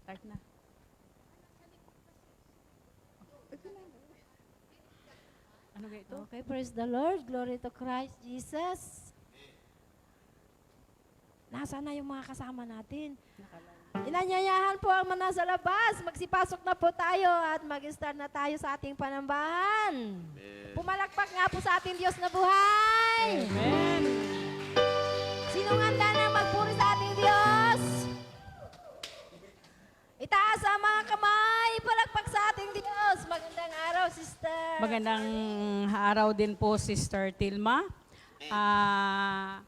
Start na. Ano ga ito? Okay, praise the Lord. Glory to Christ Jesus. Nasaan na yung mga kasama natin? Inanyayahan po ang mga nasa labas. Magsipasok na po tayo at mag-start na tayo sa ating panambahan. Pumalakpak nga po sa ating Diyos na buhay. Amen. Sinong handa na magpuri sa ating Diyos? Itaas ang mga kamay. Palakpak sa ating Diyos. Magandang araw, sister. Magandang araw din po, Sister Tilma. At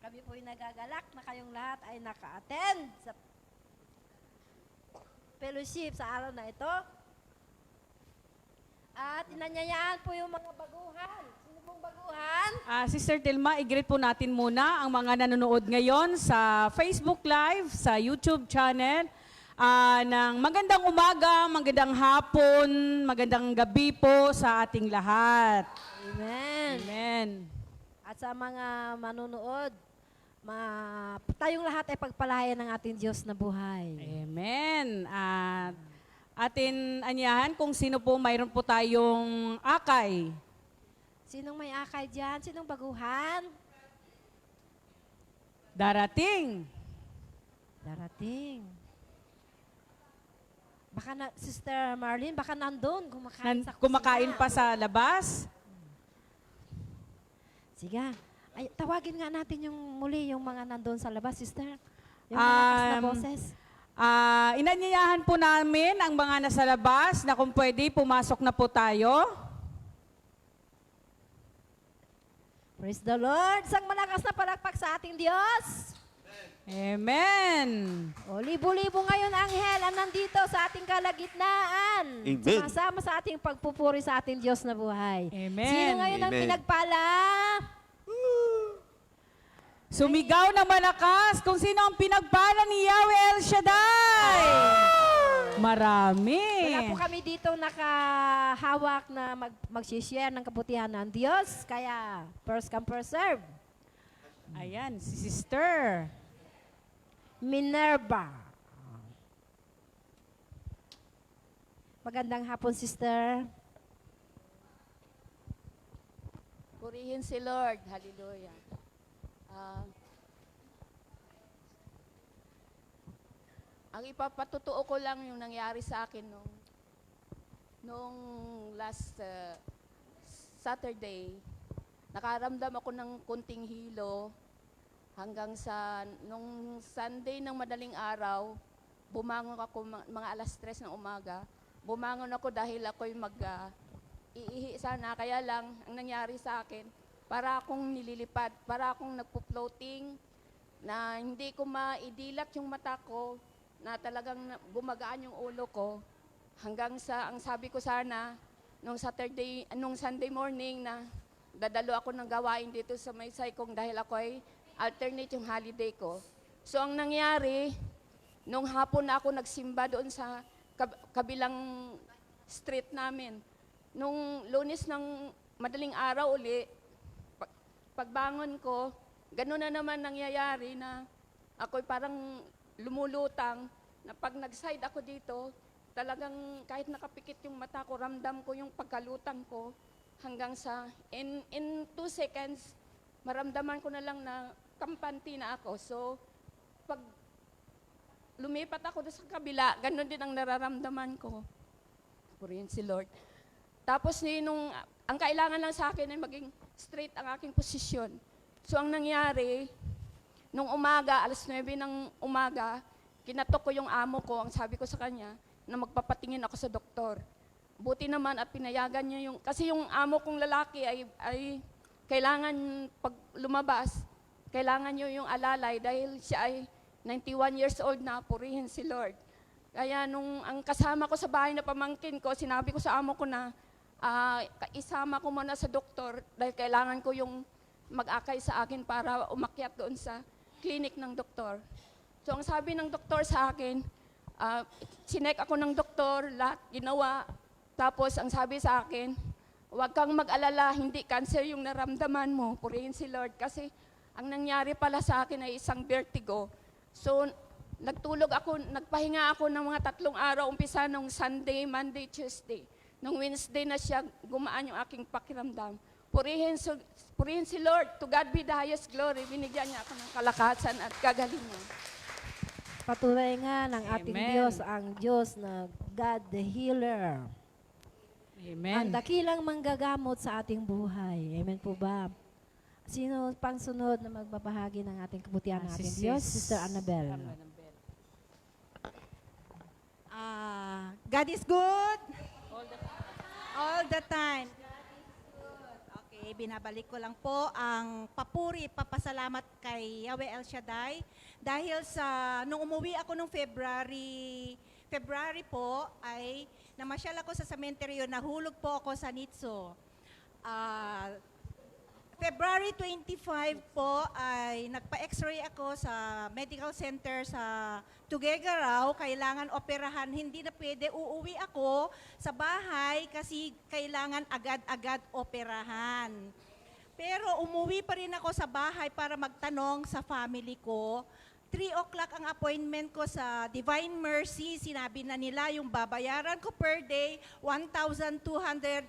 kami po'y nagagalak na kayong lahat ay naka-attend sa fellowship sa araw na ito. At inanyayaan po yung mga baguhan. Sino pong baguhan? Sister Tilma, i-greet po natin muna ang mga nanonood ngayon sa Facebook Live, sa YouTube channel, ng magandang umaga, magandang hapon, magandang gabi po sa ating lahat. Amen. Amen. At sa mga manunood, tayong lahat ay pagpalayan ng ating Diyos na buhay. Amen. At atin anyahan kung sino po mayroon po tayong akay. Sinong may akay dyan? Sinong baguhan? Darating. Darating. Baka na, Sister Marlene, baka nandun, kumakain sa kusina. Kumakain pa sa labas. Sige. Ay, tawagin nga natin yung muli yung mga nandun sa labas, Sister. Yung malakas na boses. Inanyayahan po namin ang mga nasa labas na kung pwede, pumasok na po tayo. Praise the Lord. Isang malakas na palakpak sa ating Diyos. Amen. O, libo-libo ngayon, anghel, ang nandito sa ating kalagitnaan. Amen. Sumasama sa ating pagpupuri sa ating Diyos na buhay. Amen. Sino ngayon ang Amen. pinagpala? Sumigaw na malakas kung sino ang pinagpala ni Yahweh El Shaddai. Marami. Wala po kami dito nakahawak na mag-share ng kabutihan ng Diyos. Kaya, first come, first serve. Ayan, si Sister. Minerva. Magandang hapon, sister. Purihin si Lord. Hallelujah. Ang ipapatutuo ko lang yung nangyari sa akin nung last Saturday. Nakaramdam ako ng kunting hilo hanggang sa nung Sunday ng madaling araw, bumangon ako mga alas 3 ng umaga. Bumangon ako dahil ako'y iihi sana. Kaya lang, ang nangyari sa akin, para akong nililipad, para akong nagpo-floating, na hindi ko maidilat yung mata ko, na talagang gumagaan yung ulo ko, hanggang sa, ang sabi ko sana, nung Sunday morning na dadalo ako ng gawain dito sa may Saikong dahil ako ay alternate yung holiday ko. So ang nangyari, nung hapon na ako nagsimba doon sa kabilang street namin, nung Lunes ng madaling araw uli, pagbangon ko, gano'n na naman nangyayari na ako'y parang lumulutang, na pag nag-side ako dito, talagang kahit nakapikit yung mata ko, ramdam ko yung pagkalutang ko hanggang sa, in 2 seconds, maramdaman ko na lang na kampante na ako. So, pag lumipat ako doon sa kabila, gano'n din ang nararamdaman ko. Purihin si Lord. Tapos ang kailangan lang sa akin ay maging straight ang aking posisyon. So ang nangyari, nung umaga, alas 9 ng umaga, kinatok ko yung amo ko, ang sabi ko sa kanya, na magpapatingin ako sa doktor. Buti naman at pinayagan niya kasi yung amo kong lalaki ay kailangan pag lumabas, kailangan niyo yung alalay dahil siya ay 91 years old na, purihin si Lord. Kaya ang kasama ko sa bahay na pamangkin ko, sinabi ko sa amo ko na, isama ko muna sa doktor dahil kailangan ko yung mag-akay sa akin para umakyat doon sa clinic ng doktor. So ang sabi ng doktor sa akin, sinek ako ng doktor, lahat ginawa. Tapos ang sabi sa akin, huwag kang mag-alala, hindi cancer yung naramdaman mo. Purihin si Lord kasi ang nangyari pala sa akin ay isang vertigo. So, nagpahinga ako ng mga 3 araw, umpisa nung Sunday, Monday, Tuesday. Nung Wednesday na siya, gumaan yung aking pakiramdam. Purihin si Lord, to God be the highest glory. Binigyan niya ako ng kalakasan at kagalingan. Patuloy nga ng ating Amen. Diyos, ang Diyos na God the Healer. Ang Amen. dakilang manggagamot sa ating buhay. Amen po ba? Sino pang sunod na magbabahagi ng ating kabutihan ng Si ating Diyos? Sister Annabel. God is good. All the time. Okay, binabalik ko lang po ang papuri, papasalamat kay Yahweh El Shaddai dahil nung umuwi ako nung February po ay namasyal ako sa sementeryo, nahulog po ako sa Nitso. February 25 po ay nagpa-x-ray ako sa medical center sa Tuguegarao. Kailangan operahan, hindi na pwede. Uuwi ako sa bahay kasi kailangan agad-agad operahan. Pero umuwi pa rin ako sa bahay para magtanong sa family ko. 3 o'clock ang appointment ko sa Divine Mercy. Sinabi na nila yung babayaran ko per day, 1,200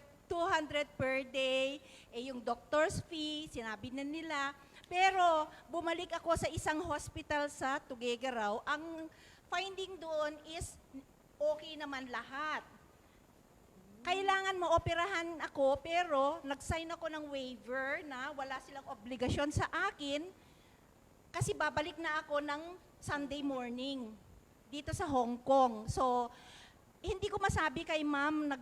per day, yung doctor's fee, sinabi na nila. Pero bumalik ako sa isang hospital sa Tuguegarao. Ang finding doon is okay naman lahat. Kailangan maoperahan ako, pero nag-sign ako ng waiver na wala silang obligasyon sa akin kasi babalik na ako ng Sunday morning dito sa Hong Kong. So, hindi ko masabi kay ma'am,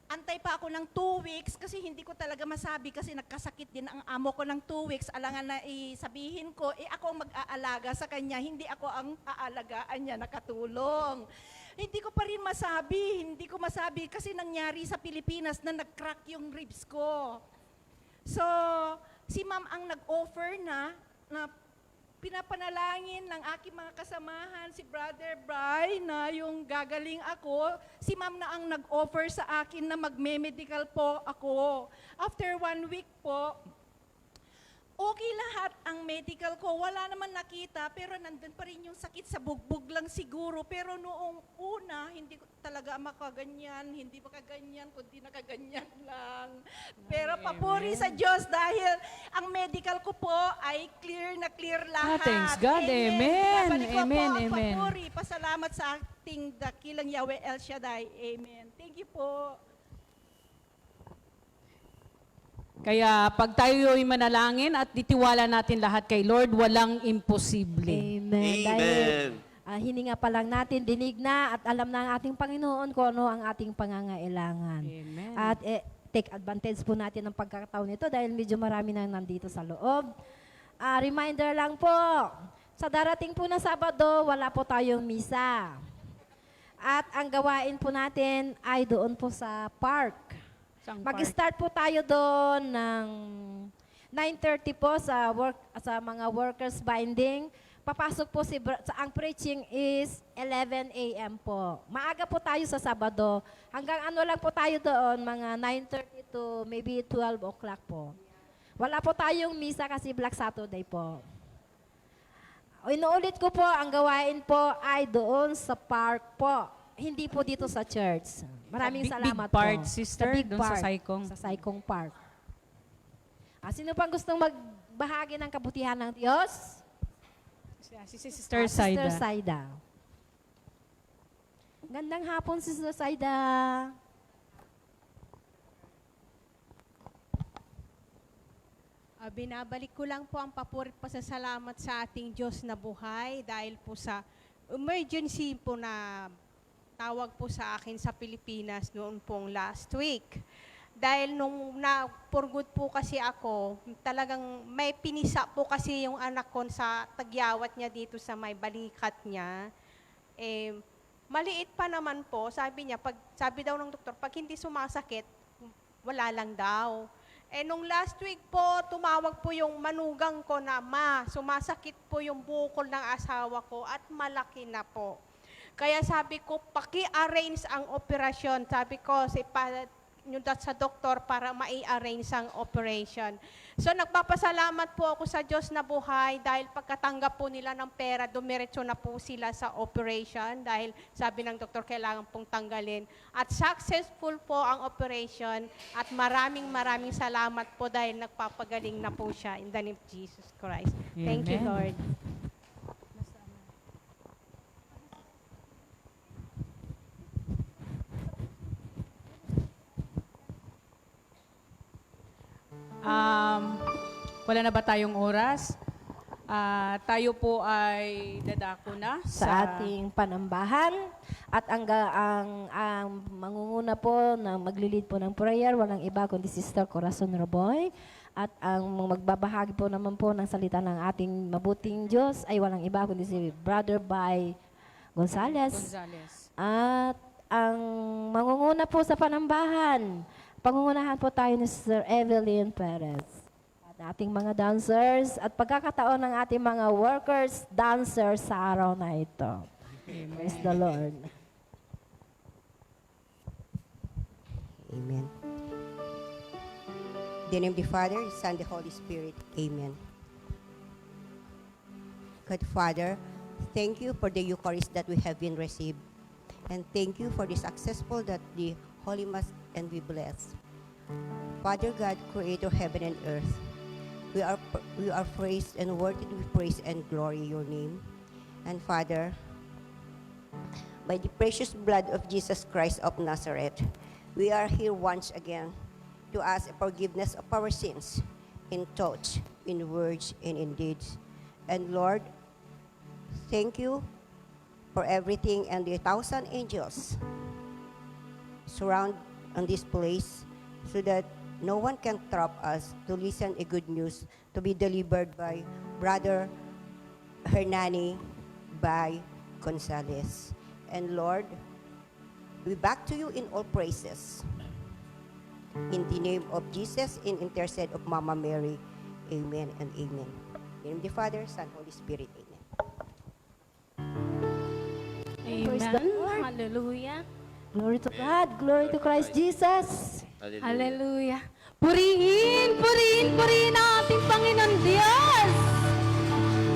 antay pa ako ng 2 weeks kasi hindi ko talaga masabi kasi nagkasakit din ang amo ko ng 2 weeks. Alangan na isabihin ko, ako ang mag-aalaga sa kanya, hindi ako ang aalagaan niya, nakatulong. Hindi ko pa rin hindi ko masabi kasi nangyari sa Pilipinas na nag-crack yung ribs ko. So, si ma'am ang nag-offer na pinapanalangin ng aking mga kasamahan, si Brother Bry, na yung gagaling ako. Si ma'am na ang nag-offer sa akin na magme-medical po ako. After 1 week po, okay lahat ang medical ko. Wala naman nakita, pero nandun pa rin yung sakit sa bugbog lang siguro. Pero noong una, hindi ko talaga makaganyan, hindi makaganyan, kundi nakaganyan lang. Pero papuri sa Diyos dahil ang medical ko po ay clear na clear lahat. Thanks God. Amen. Babalik ko Amen. po ang Amen. papuri, pasalamat sa ating dakilang Yahweh El Shaddai. Amen. Thank you po. Kaya pag tayo'y manalangin at ditiwala natin lahat kay Lord, walang imposible. Amen. Dahil hininga pa lang natin, dinig na at alam na ang ating Panginoon kung ano ang ating pangangailangan. Amen. At take advantage po natin ng pagkakataon nito dahil medyo marami na nandito sa loob. Reminder lang po, sa darating po na Sabado, wala po tayong misa. At ang gawain po natin ay doon po sa park. Mag-start po tayo doon ng 9:30 po sa mga workers binding. Papasok po ang preaching is 11 a.m. po. Maaga po tayo sa Sabado. Hanggang ano lang po tayo doon, mga 9:30 to maybe 12 o'clock po. Wala po tayong misa kasi Black Saturday po. Inuulit ko po, ang gawain po ay doon sa park po. Hindi po dito sa church. Maraming salamat big part, po. sister, Sa big doon park, sa Saikong. Sa Saikong Park. Sino pang gustong magbahagi ng kabutihan ng Diyos? Si Sister Sister Saida. Saida. Gandang hapon, Sister Saida. Binabalik ko lang po ang papuri at pasasalamat sa ating Diyos na buhay dahil po sa emergency po na tawag po sa akin sa Pilipinas noon pong last week. Dahil nung for good po kasi ako, talagang may pinisa po kasi yung anak ko sa tagyawat niya dito sa may balikat niya. Maliit pa naman po, sabi sabi daw ng doktor, pag hindi sumasakit, wala lang daw. Nung last week po, tumawag po yung manugang ko na, Ma, sumasakit po yung bukol ng asawa ko at malaki na po. Kaya sabi ko, paki-arrange ang operasyon. Sabi ko, sa doktor para mai-arrange ang operation. So nagpapasalamat po ako sa Diyos na buhay dahil pagkatanggap po nila ng pera, dumiretso na po sila sa operation dahil sabi ng doktor kailangan pong tanggalin. At successful po ang operation at maraming salamat po dahil nagpapagaling na po siya in the name of Jesus Christ. Thank you, Amen. Lord. Wala na ba tayong oras? Tayo po ay dadako na sa ating panambahan at ang mangunguna po na maglilid po ng prayer walang iba kundi Sister Corazon Roboy at ang magbabahagi po naman po ng salita ng ating mabuting Diyos ay walang iba kundi si Brother Bay Gonzales. At ang mangunguna po sa panambahan, pangungunahan po tayo ni Sister Evelyn Perez. At ating mga dancers at pagkakataon ng ating mga workers, dancers sa araw na ito. Praise the Lord. Amen. In the name of the Father, the Son, the Holy Spirit. Amen. God Father, thank you for the Eucharist that we have been received. And thank you for the successful that the Holy Mass and we bless. Father God, Creator heaven and earth, we are praised and worthy to praise and glory your name. And Father, by the precious blood of Jesus Christ of Nazareth, we are here once again to ask forgiveness of our sins in thoughts, in words, and in deeds. And Lord, thank you for everything and the 1,000 angels surround on this place so that no one can trap us to listen a good news to be delivered by Brother Hernani by Gonzales. And Lord, we back to you in all praises. In the name of Jesus, in intercession of Mama Mary, amen and amen. In the name of the Father, Son, Holy Spirit, amen. Praise the Amen. Lord. Hallelujah. Glory to God. Glory to Christ Jesus. Hallelujah. Purihin, purihin, purihin ang ating Panginoon Diyos.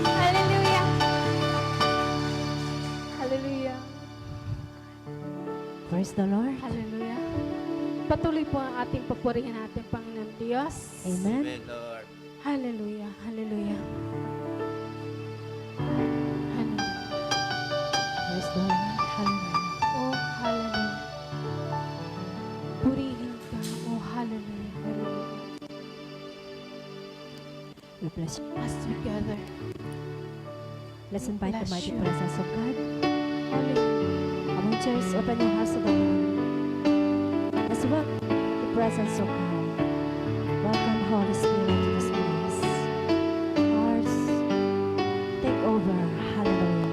Hallelujah. Hallelujah. Praise the Lord. Hallelujah. Patuloy po ang ating papurihin ating Panginoon Diyos. Amen. Hallelujah. Hallelujah. Hallelujah. Praise the Lord. Hallelujah. Oh, hallelujah. Purihin ka. Oh, hallelujah. Hallelujah. We bless you. As we gather. Let's invite the Bless mighty you. presence of God. Hallelujah. Come on, church, open your hearts to the Lord. Let's welcome the presence of God. Welcome, Holy Spirit, to this place. Hearts, take over. Hallelujah.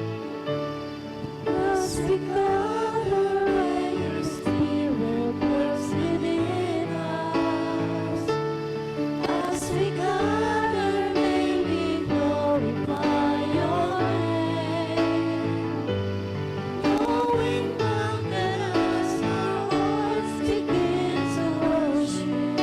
As we gather where your Spirit lives within us. As we gather, may we glorify your name. Knowing now that as our hearts begin to worship,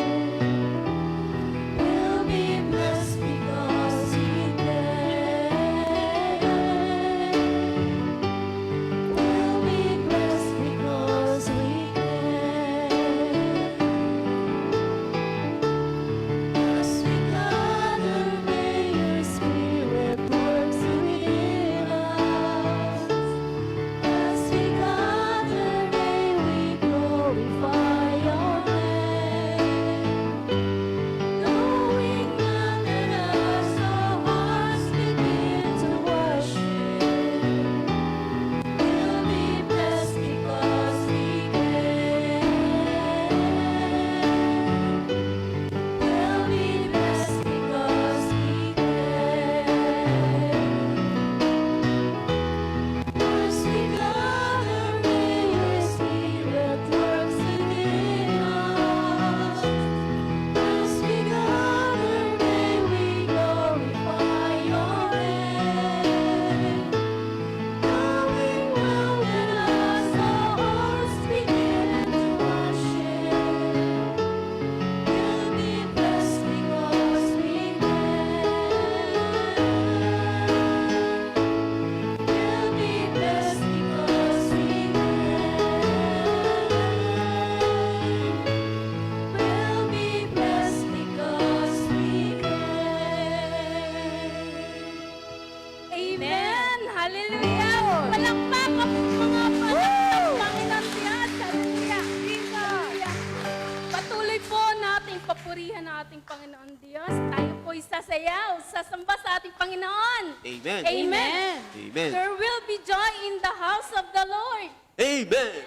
purihan ang ating Panginoon Diyos. Tayo po'y sasayaw, sasamba sa ating Panginoon. Amen. Amen. Amen. There will be joy in the house of the Lord. Amen.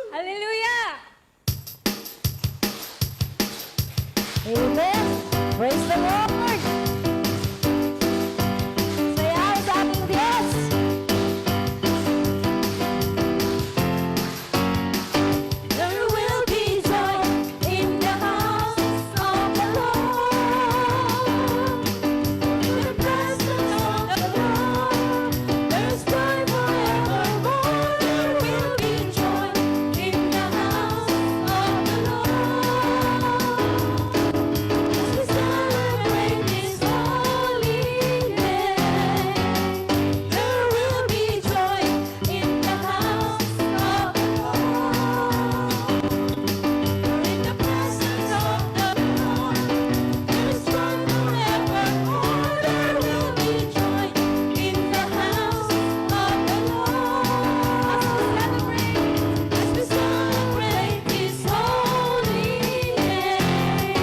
Hallelujah. Amen. Praise the Lord. Sayaw sa ating Diyos. There will be joy in the house of the Lord. In the presence of the Lord, there's joy forevermore. There will be joy in the house of the Lord. As we celebrate this holy day, there will be joy in the house of the Lord. For in the presence of the Lord, there is joy forevermore. There will be joy in the house of the Lord. As we celebrate this holy day.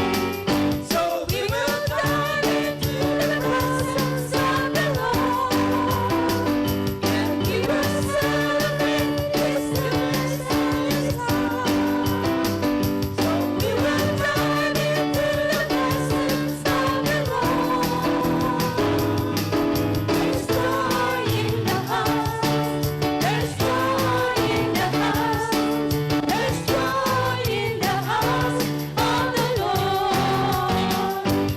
So we will dive into the presence of the Lord, and we will celebrate His goodness and His love. So we will dive into the presence of the Lord. There's joy in the house. There's joy in the house. There's joy in the house of the Lord.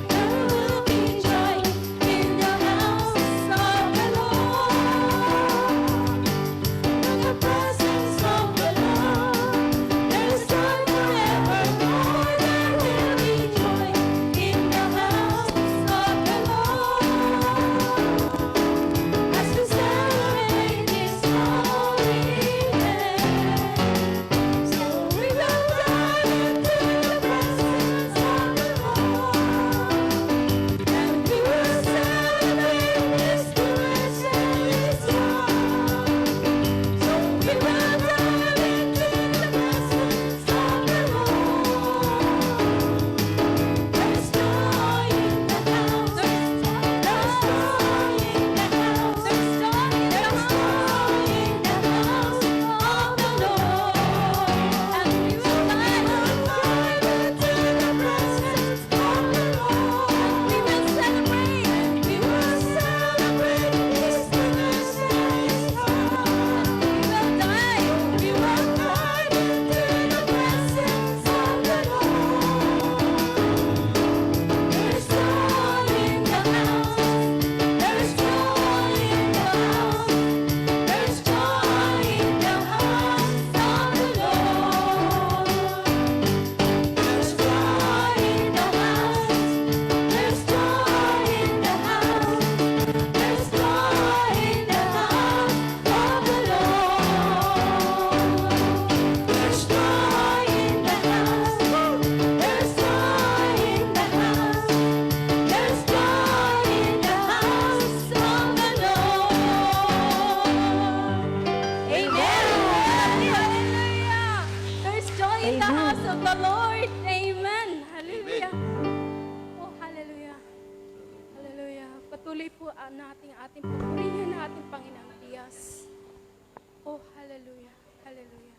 There will be joy in the house of the Lord. In the presence of the Lord, there's joy forevermore. There will be joy in the house of the Lord. As we celebrate this holy day. So we will dive into the presence of the Lord, and we will celebrate His goodness and His love. So we will dive into the presence of the Lord. There's joy in the house. There's joy in the house. There's joy in the house of the Lord. And we will dive into the presence of the Lord. And we will celebrate. We will celebrate His goodness and His love. We will dive into the presence of the Lord. There's joy in the house. There's joy in the house. There's joy in the house of the Lord. There's joy in the house. There's joy in the house. There's joy in the house of the Lord. There's joy in the house. There's joy in the house. There's joy in the house of the Lord. Amen. Hallelujah. There's joy in the Amen. house of the Lord. Amen. Hallelujah. Oh, hallelujah. Hallelujah. Patuloy po natin ating pupurihin na ating Panginoon Diyos. Oh, hallelujah. Hallelujah.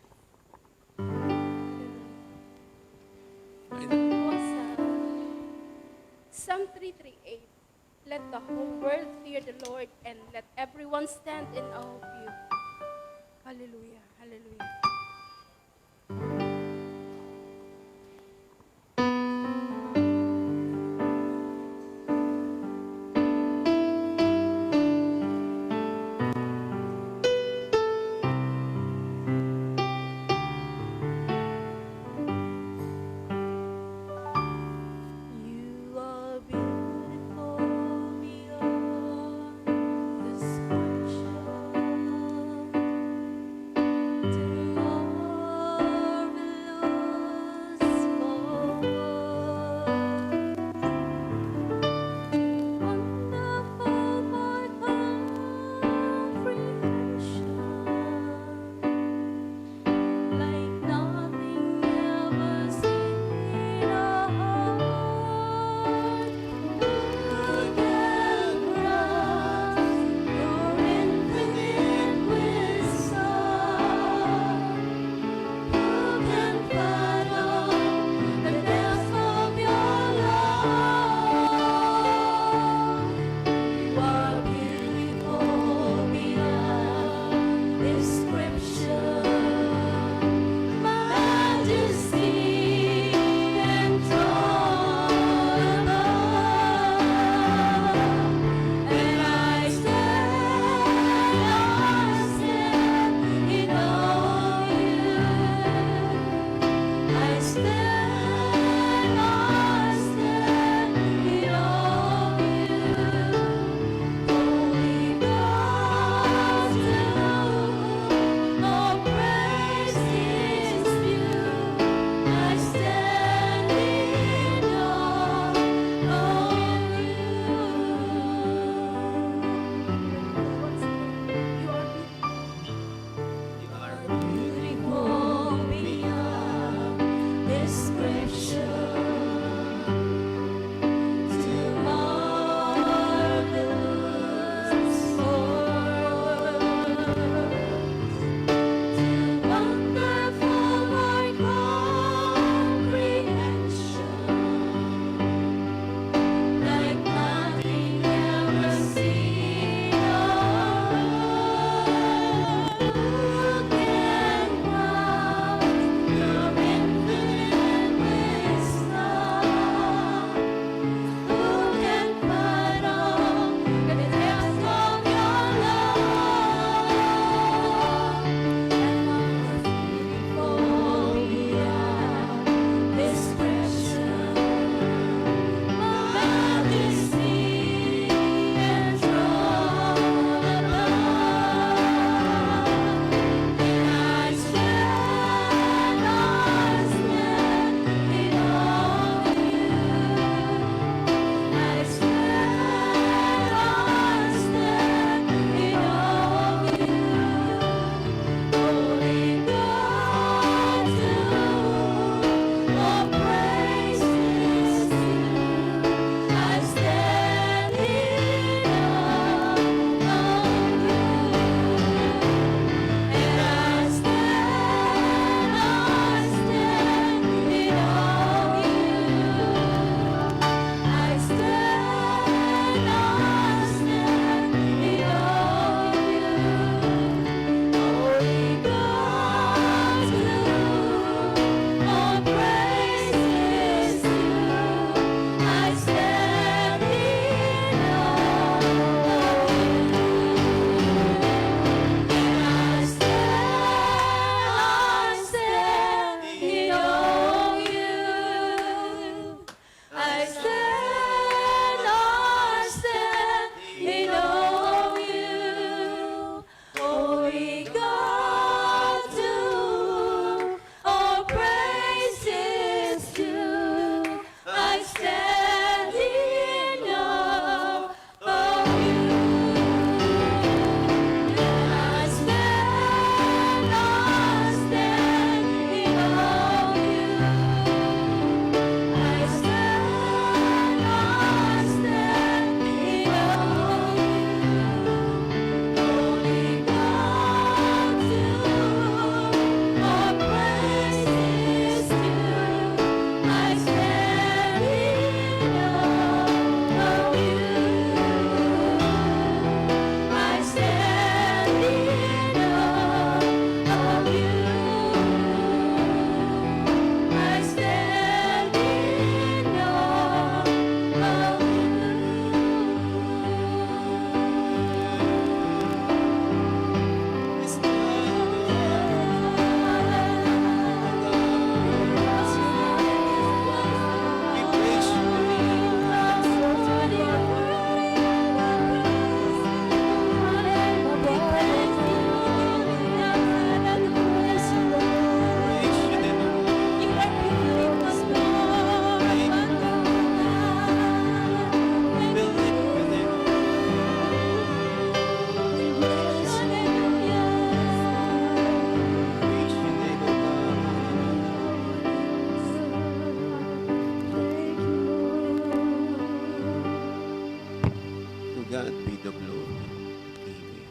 Hallelujah. Psalm 338. Let the whole world fear the Lord, and let everyone stand in awe of you. Hallelujah. Hallelujah. You are beautiful beyond description. To God be the glory. Amen.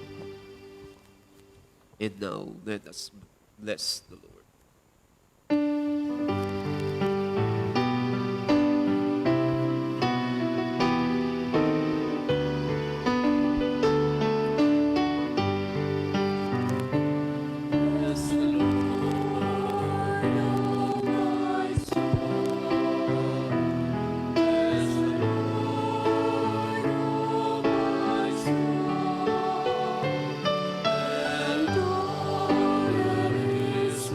And now, let us bless the Lord. Adore His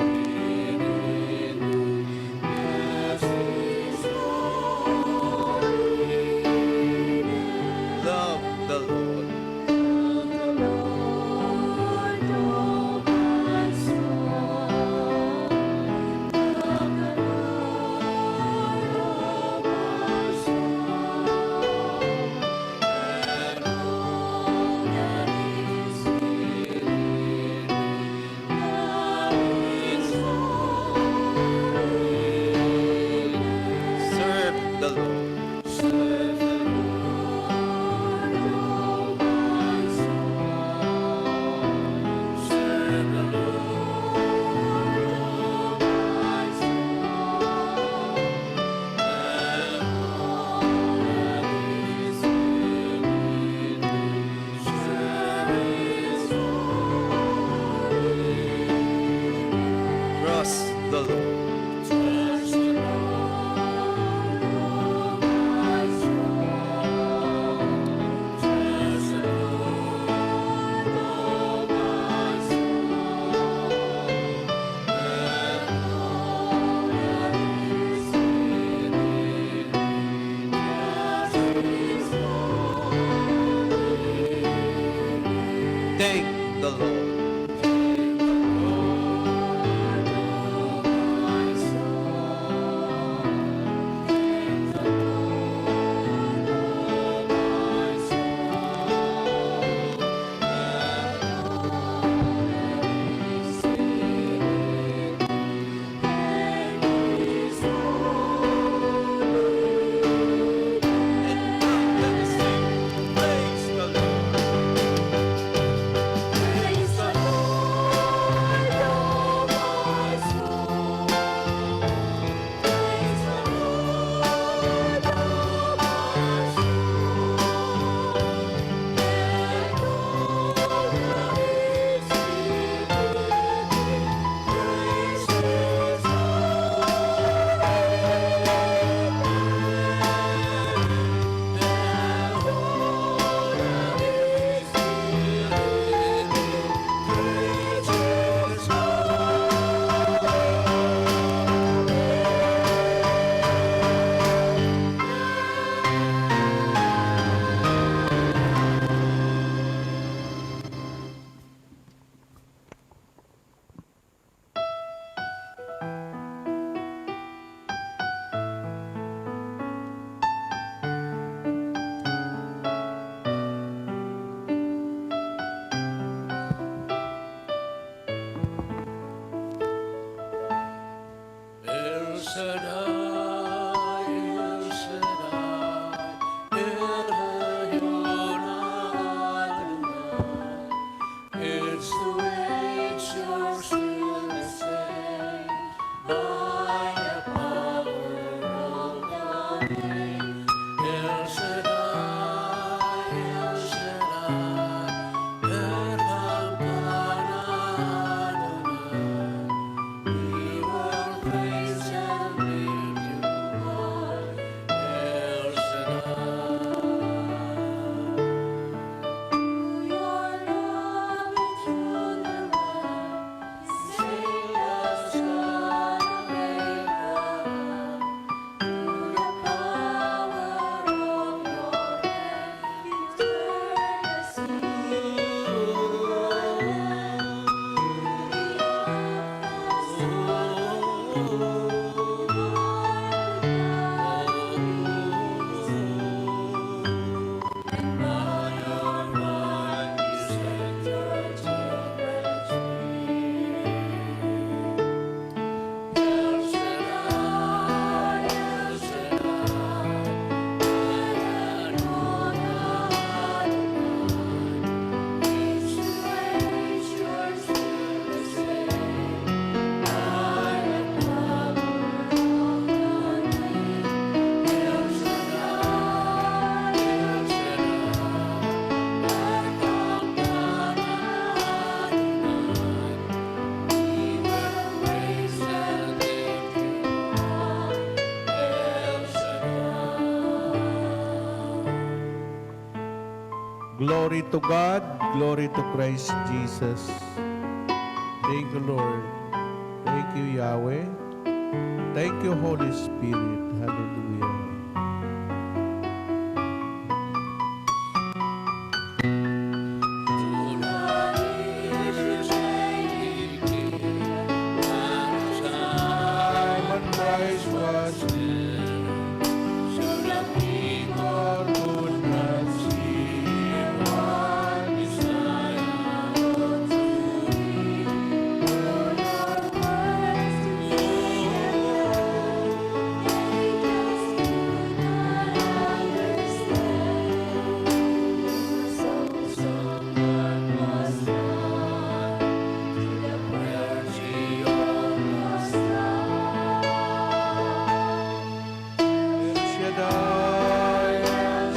Shaddai, El Shaddai, Elyon Adonai. It's the way you're still the same by the power of the name. El Shaddai, El Shaddai, Elhamdana Adonai. We will praise and lift you high, El Shaddai. Your love and true the love, sing us God of Abraham. Through the power of your hand, you turn the sea into land. Glory to God, glory to Christ Jesus. Thank you, Lord. Thank you, Yahweh. Thank you, Holy Spirit. Hallelujah. When Christ was there, so the people could not see what Messiah would be. Your words to me El Shaddai, El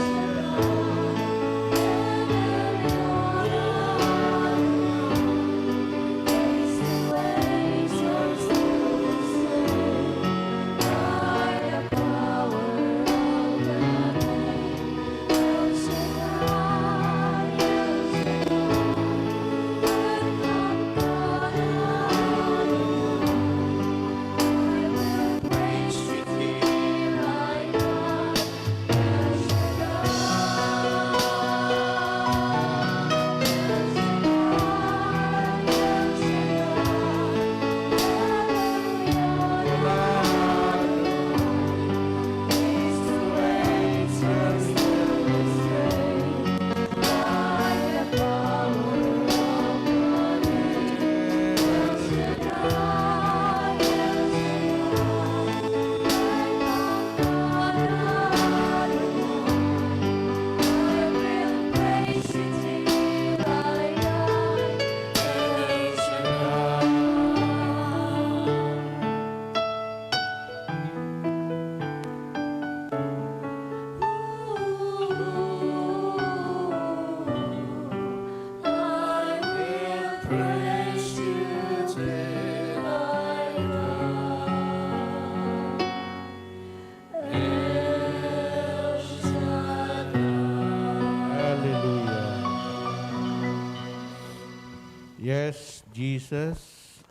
Yes, Jesus.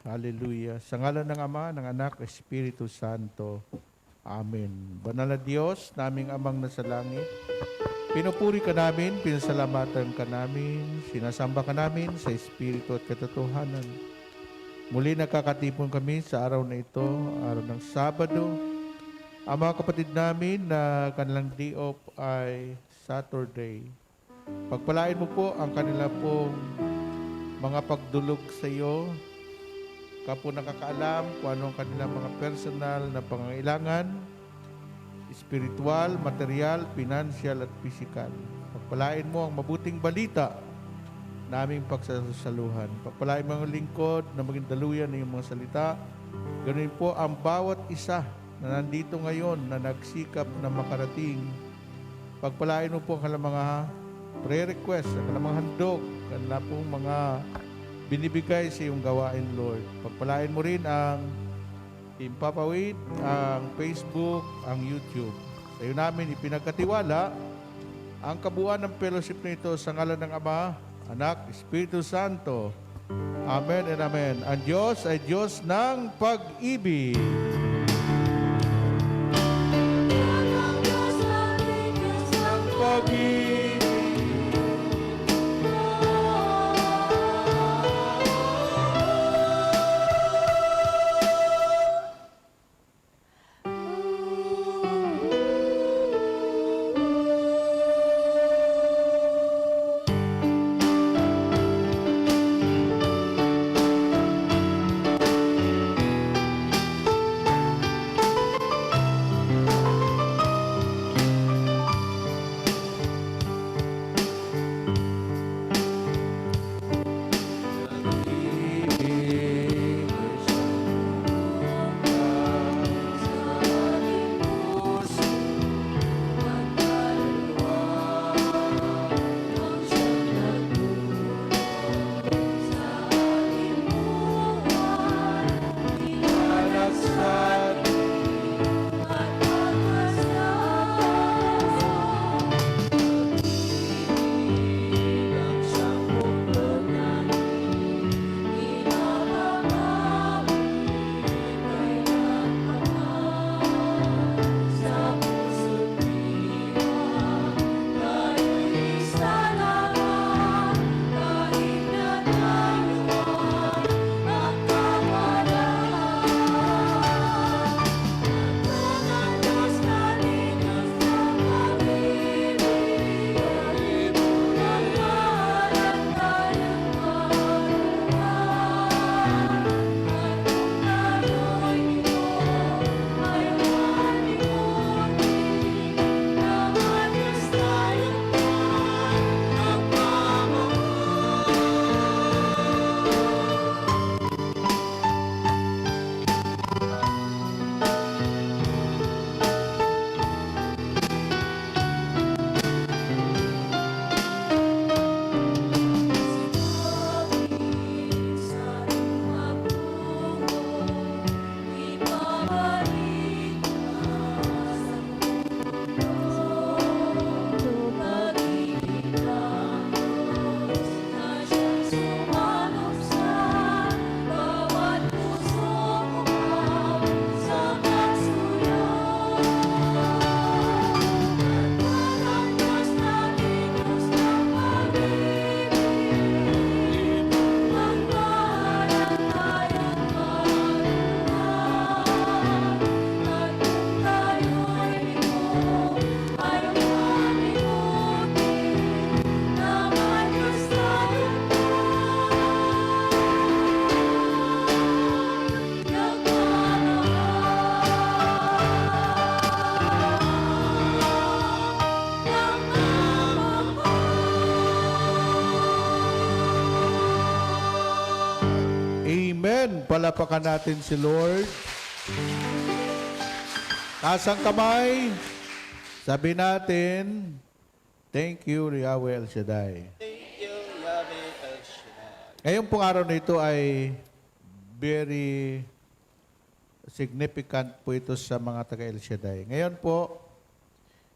Hallelujah. Sa ngalan ng Ama, ng Anak, Espiritu Santo. Amen. Banal na Diyos, naming Amang nasa langit, pinupuri ka namin, pinasalamatan ka namin, sinasamba ka namin sa Espiritu at katotohanan. Muli nakakatipon kami sa araw na ito, araw ng Sabado. Ang mga kapatid namin na kanilang day off ay Saturday. Pagpalain mo po ang kanila pong mga pagdulog sa iyo ka po nakakaalam kung ano ang kanilang mga personal na pangangailangan, spiritual, material, financial at physical. Pagpalain mo ang mabuting balita na aming pagsasaluhan. Pagpalain mo ang lingkod na maging daluyan ng iyong mga salita. Ganun po ang bawat isa na nandito ngayon na nagsikap na makarating. Pagpalain mo po ang kanilang mga prayer request, ang kanilang mga handog, kanilang pong mga binibigay sa iyong gawain, Lord. Pagpalain mo rin ang Impapawid, ang Facebook, ang YouTube. Sa iyo namin ipinagkatiwala ang kabuuan ng fellowship nito sa ngalan ng Ama, Anak, Espiritu Santo. Amen and amen. Ang Diyos ay Diyos ng pag-ibig. Pag-ibig. Amen. Palapakan natin si Lord. Taas ang kamay. Sabi natin, thank you, Yahweh El Shaddai. Thank you, Yahweh El Shaddai. Ngayong pong araw na ito ay very significant po ito sa mga taga El Shaddai. Ngayon po,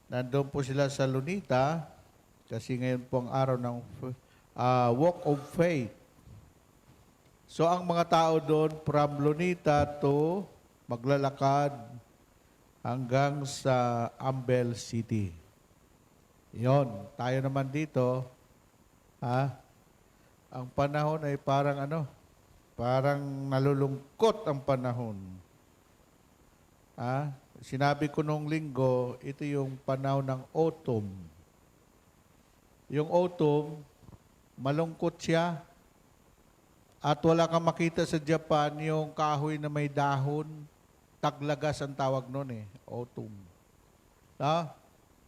nandun po sila sa Lunita kasi ngayon po ang araw ng Walk of Faith. So ang mga tao doon from Lunita to maglalakad hanggang sa Ambel City. Yon, tayo naman dito, ang panahon ay parang nalulungkot ang panahon. Sinabi ko nung linggo, ito yung panahon ng autumn. Yung autumn, malungkot siya. At wala kang makita sa Japan yung kahoy na may dahon, taglagas ang tawag nun autumn. No?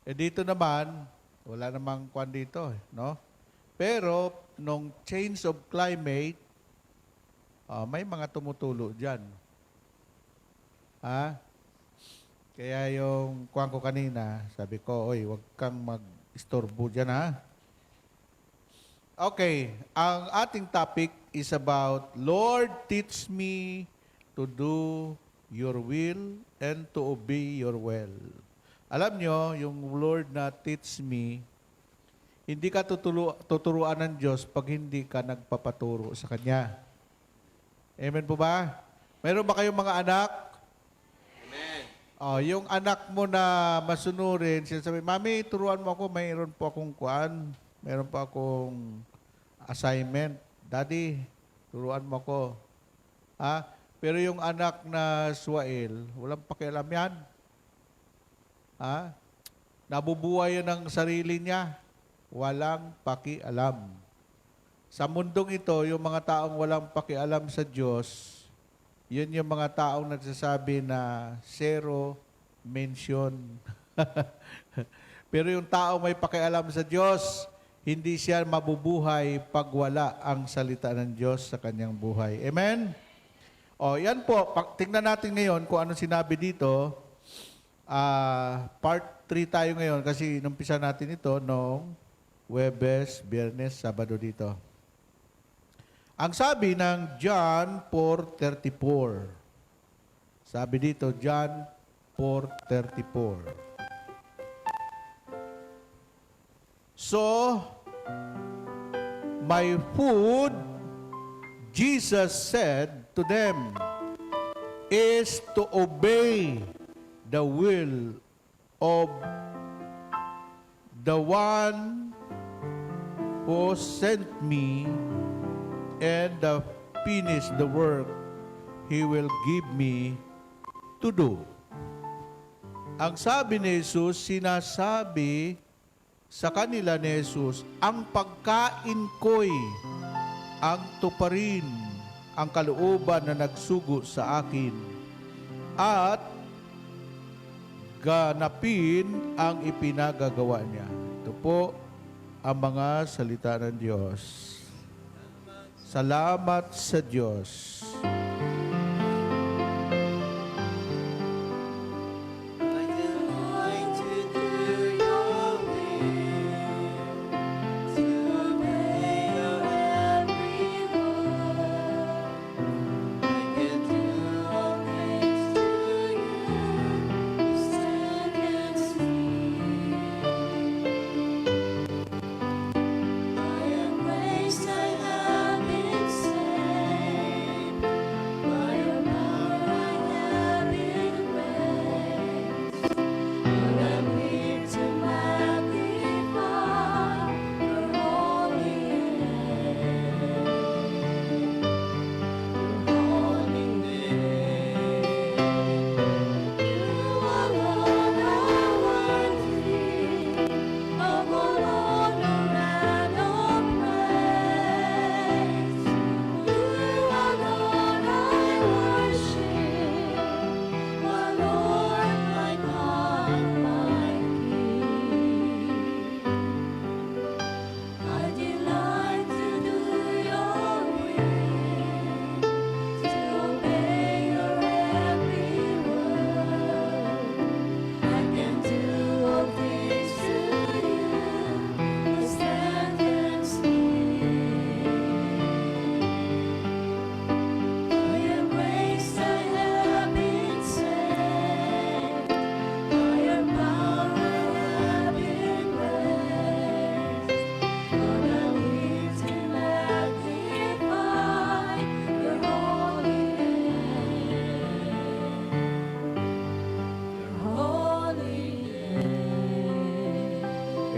Dito naman, wala namang kwan dito, no? Pero, nung change of climate, may mga tumutulo dyan. Kaya yung kwan ko kanina, sabi ko, oy, wag kang mag-istorbo dyan, ha? Okay, ang ating topic is about, Lord, teach me to do your will and to obey your will. Alam nyo, yung Lord na teach me, hindi ka tuturuan ng Diyos pag hindi ka nagpapaturo sa Kanya. Amen po ba? Meron ba kayong mga anak? Amen. Yung anak mo na masunurin, sinasabi, Mami, turuan mo ako, mayroon po akong kuan, mayroon po akong assignment. Daddy, turuan mo ako. Pero yung anak na Suael, walang pakialam yan. Nabubuhay yan ng sarili niya. Walang pakialam. Sa mundong ito, yung mga taong walang pakialam sa Diyos, yun yung mga taong nagsasabi na zero mention. Pero yung taong may pakialam sa Diyos, hindi siya mabubuhay pag wala ang salita ng Diyos sa kanyang buhay. Amen? Yan po. Tingnan natin ngayon kung ano sinabi dito. Part 3 tayo ngayon kasi inumpisa natin ito noong Huwebes, Biyernes, Sabado dito. Ang sabi ng John 4:34. Sabi dito, John 4:34. So, my food, Jesus said to them, is to obey the will of the one who sent me and finish the work He will give me to do. Ang sabi ni Jesus, sinasabi sa kanila ni Jesus, ang pagkain ko'y ang tuparin ang kalooban na nagsugo sa akin at ganapin ang ipinagagawa niya. Ito po ang mga salita ng Diyos. Salamat sa Diyos.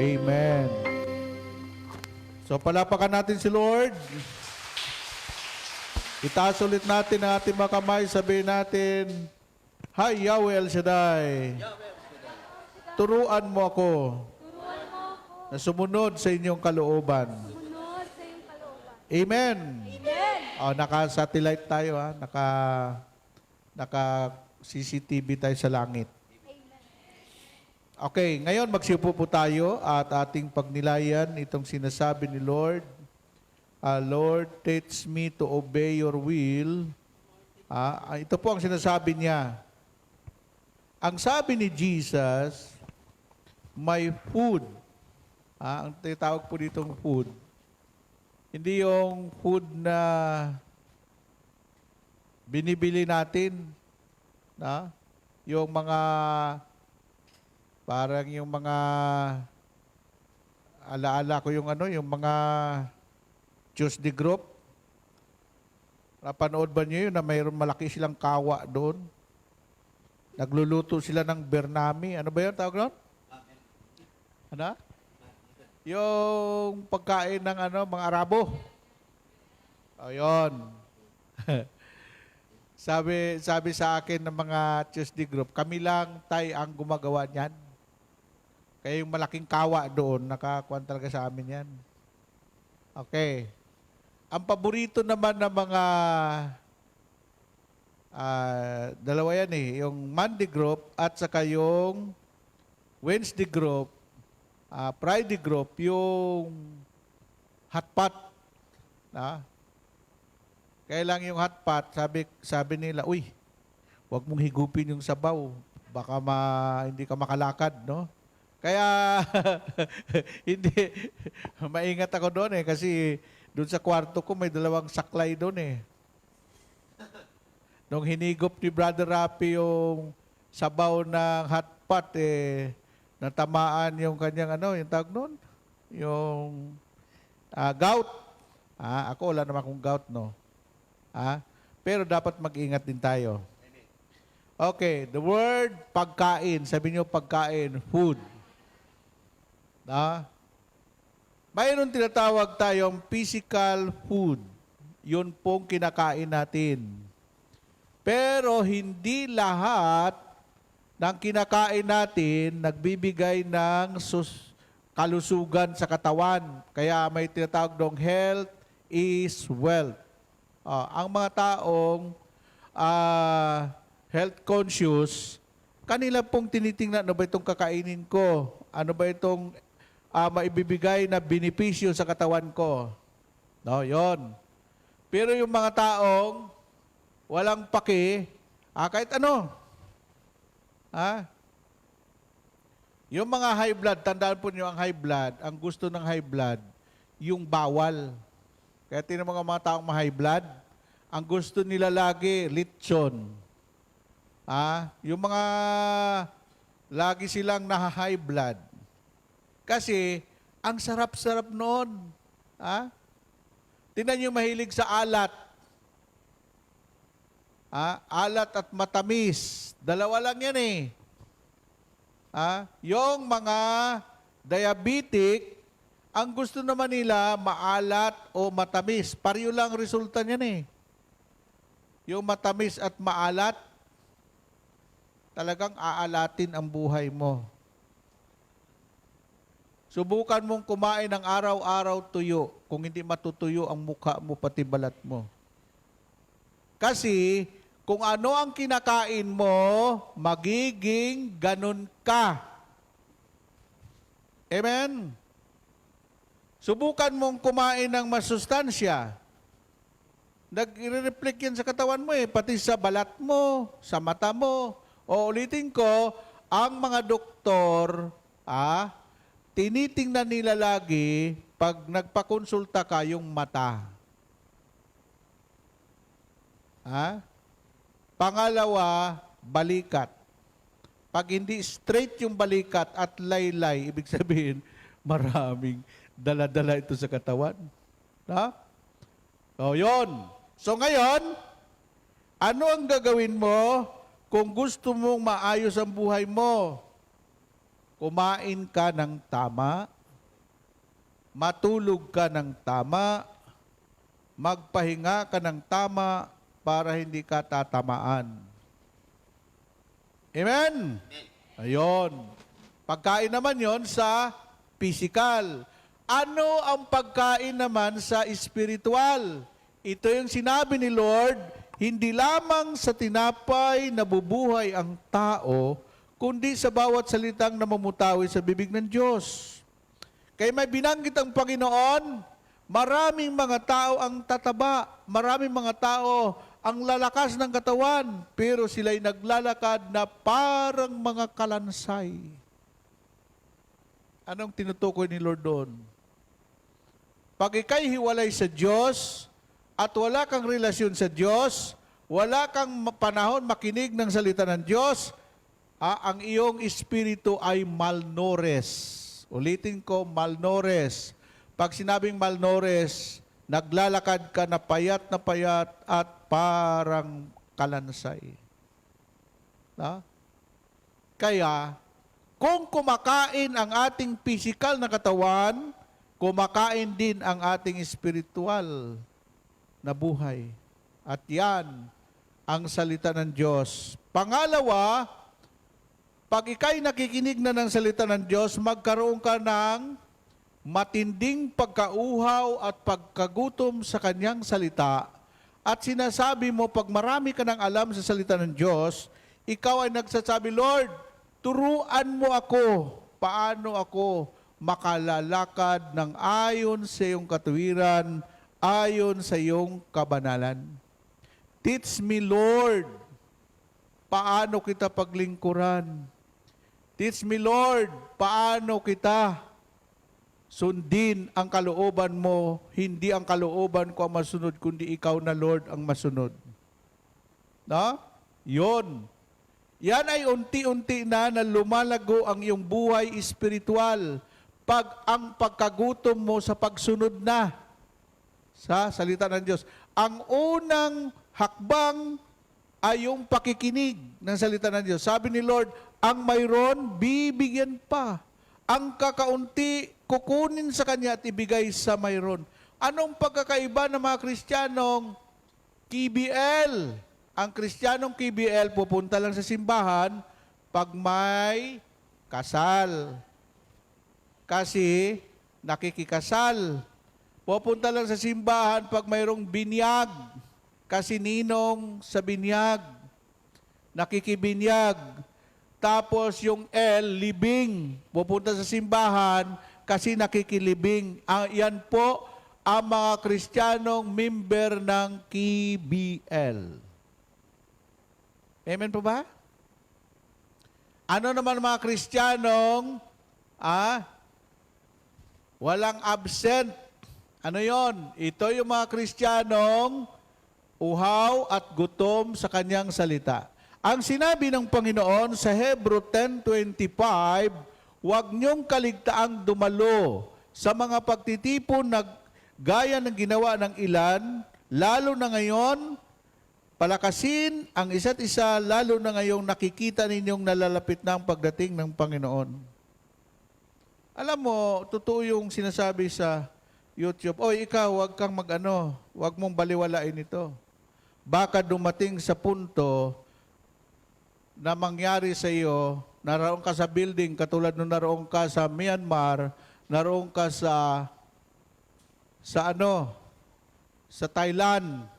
Amen. So palapakan natin si Lord. Itaas ulit natin ang ating mga kamay. Sabihin natin, Hi, Yahweh El Shaddai. Turuan mo ako na sumunod sa inyong kalooban. Amen. Naka-satellite tayo ha. Naka-CCTV tayo sa langit. Okay, ngayon magsiupo po tayo at ating pagnilayan itong sinasabi ni Lord. Lord, teach me to obey your will. Ito po ang sinasabi niya. Ang sabi ni Jesus, my food. Ang tinatawag po ditong food. Hindi yung food na binibili natin. Yung mga, parang yung mga, alaala ko yung yung mga Tuesday group. Napanood ba niyo yun na mayroon malaki silang kawa doon? Nagluluto sila ng bernami. Ano ba yun tawag doon? Ano? Yung pagkain ng mga Arabo. Yun. sabi sa akin ng mga Tuesday group, kami lang ang gumagawa niyan. Kaya yung malaking kawa doon, nakakuha talaga sa amin yan. Okay. Ang paborito naman ng mga dalawa yan yung Monday group at saka yung Wednesday group, Friday group, yung hot pot. Kaya lang yung hot pot, sabi nila, uy, wag mong higupin yung sabaw. Baka hindi ka makalakad, no? Kaya, hindi, maingat ako doon kasi doon sa kwarto ko may 2 saklay doon Nung hinigop ni Brother Rapi yung sabaw ng hot pot, natamaan yung kanyang yung tawag nun? Yung gout. Ako wala naman akong gout, no? Pero dapat mag-ingat din tayo. Okay, the word pagkain. Sabi niyo pagkain, food. Mayroon tinatawag tayong physical food. Yun pong kinakain natin. Pero hindi lahat ng kinakain natin nagbibigay ng kalusugan sa katawan. Kaya may tinatawag dong health is wealth. Ang mga taong health conscious, kanila pong tinitingnan, ano ba itong kakainin ko? Ano ba itong maibibigay na benepisyo sa katawan ko? No, yon. Pero yung mga taong walang paki, kahit ano. Yung mga high blood, tandaan po niyo ang high blood, ang gusto ng high blood, yung bawal. Kaya tinan mga taong high blood, ang gusto nila lagi, lechon. Yung mga lagi silang high blood. Kasi, ang sarap-sarap noon. Tingnan niyo mahilig sa alat. Alat at matamis. 2 lang yan Yung mga diabetic, ang gusto naman nila maalat o matamis. Pareho lang resulta niyan Yung matamis at maalat, talagang aalatin ang buhay mo. Subukan mong kumain ng araw-araw tuyo kung hindi matutuyo ang mukha mo pati balat mo. Kasi kung ano ang kinakain mo, magiging ganun ka. Amen? Subukan mong kumain ng masustansya. Nag-reflect yan sa katawan mo pati sa balat mo, sa mata mo. O ulitin ko, ang mga doktor, tinitingnan nila lagi pag nagpakonsulta ka yung mata. Pangalawa, balikat. Pag hindi straight yung balikat at laylay, ibig sabihin, maraming dala-dala ito sa katawan. O, yun. So ngayon, ano ang gagawin mo kung gusto mong maayos ang buhay mo? Kumain ka ng tama, matulog ka ng tama, magpahinga ka ng tama para hindi ka tatamaan. Amen? Ayun. Pagkain naman yon sa physical. Ano ang pagkain naman sa spiritual? Ito yung sinabi ni Lord, hindi lamang sa tinapay nabubuhay ang tao, kundi sa bawat salitang namumutawi sa bibig ng Diyos. Kaya may binanggit ang Panginoon, maraming mga tao ang tataba, maraming mga tao ang lalakas ng katawan, pero sila'y naglalakad na parang mga kalansay. Anong tinutukoy ni Lord doon? Pag ika'y hiwalay sa Diyos at wala kang relasyon sa Diyos, wala kang panahon makinig ng salita ng Diyos, ang iyong espiritu ay malnourished. Ulitin ko, malnourished. Pag sinabing malnourished, naglalakad ka na payat at parang kalansay. Kaya, kung kumakain ang ating physical na katawan, kumakain din ang ating spiritual na buhay. At yan ang salita ng Diyos. Pangalawa, pag ika'y nakikinig na ng salita ng Diyos, magkaroon ka ng matinding pagkauhaw at pagkagutom sa kanyang salita. At sinasabi mo, pag marami ka ng alam sa salita ng Diyos, ikaw ay nagsasabi, Lord, turuan mo ako paano ako makalalakad ng ayon sa iyong katuwiran, ayon sa iyong kabanalan. Teach me, Lord, paano kita paglingkuran. Teach me, Lord, paano kita sundin ang kalooban mo, hindi ang kalooban ko ang masunod, kundi ikaw na, Lord, ang masunod. Yon. Yan ay unti-unti na lumalago ang iyong buhay espiritual pag ang pagkagutom mo sa pagsunod na sa salita ng Diyos. Ang unang hakbang ay yung pakikinig ng salita ng Diyos. Sabi ni Lord, ang mayroon, bibigyan pa. Ang kakaunti, kukunin sa Kanya at ibigay sa mayroon. Anong pagkakaiba ng mga Kristiyanong KBL? Ang Kristiyanong KBL pupunta lang sa simbahan pag may kasal. Kasi nakikikasal. Pupunta lang sa simbahan pag mayroong binyag. Kasi ninong sa binyag. Nakikibinyag. Tapos yung L, libing. Pupunta sa simbahan kasi nakikilibing. Yan po ang mga Kristiyanong member ng KBL. Amen po ba? Ano naman mga Kristiyanong walang absent? Ano yon? Ito yung mga Kristiyanong uhaw at gutom sa kanyang salita. Ang sinabi ng Panginoon sa Hebrew 10:25, huwag niyong kaligtaang dumalo sa mga pagtitipon na gaya ng ginawa ng ilan, lalo na ngayon, palakasin ang isa't isa, lalo na ngayong nakikita ninyong nalalapit na ang pagdating ng Panginoon. Alam mo, totoo yung sinasabi sa YouTube, oy, ikaw, huwag kang huwag mong baliwalain ito. Baka dumating sa punto na mangyari sa iyo, naroon ka sa building, katulad nung naroon ka sa Myanmar, naroon ka sa Thailand,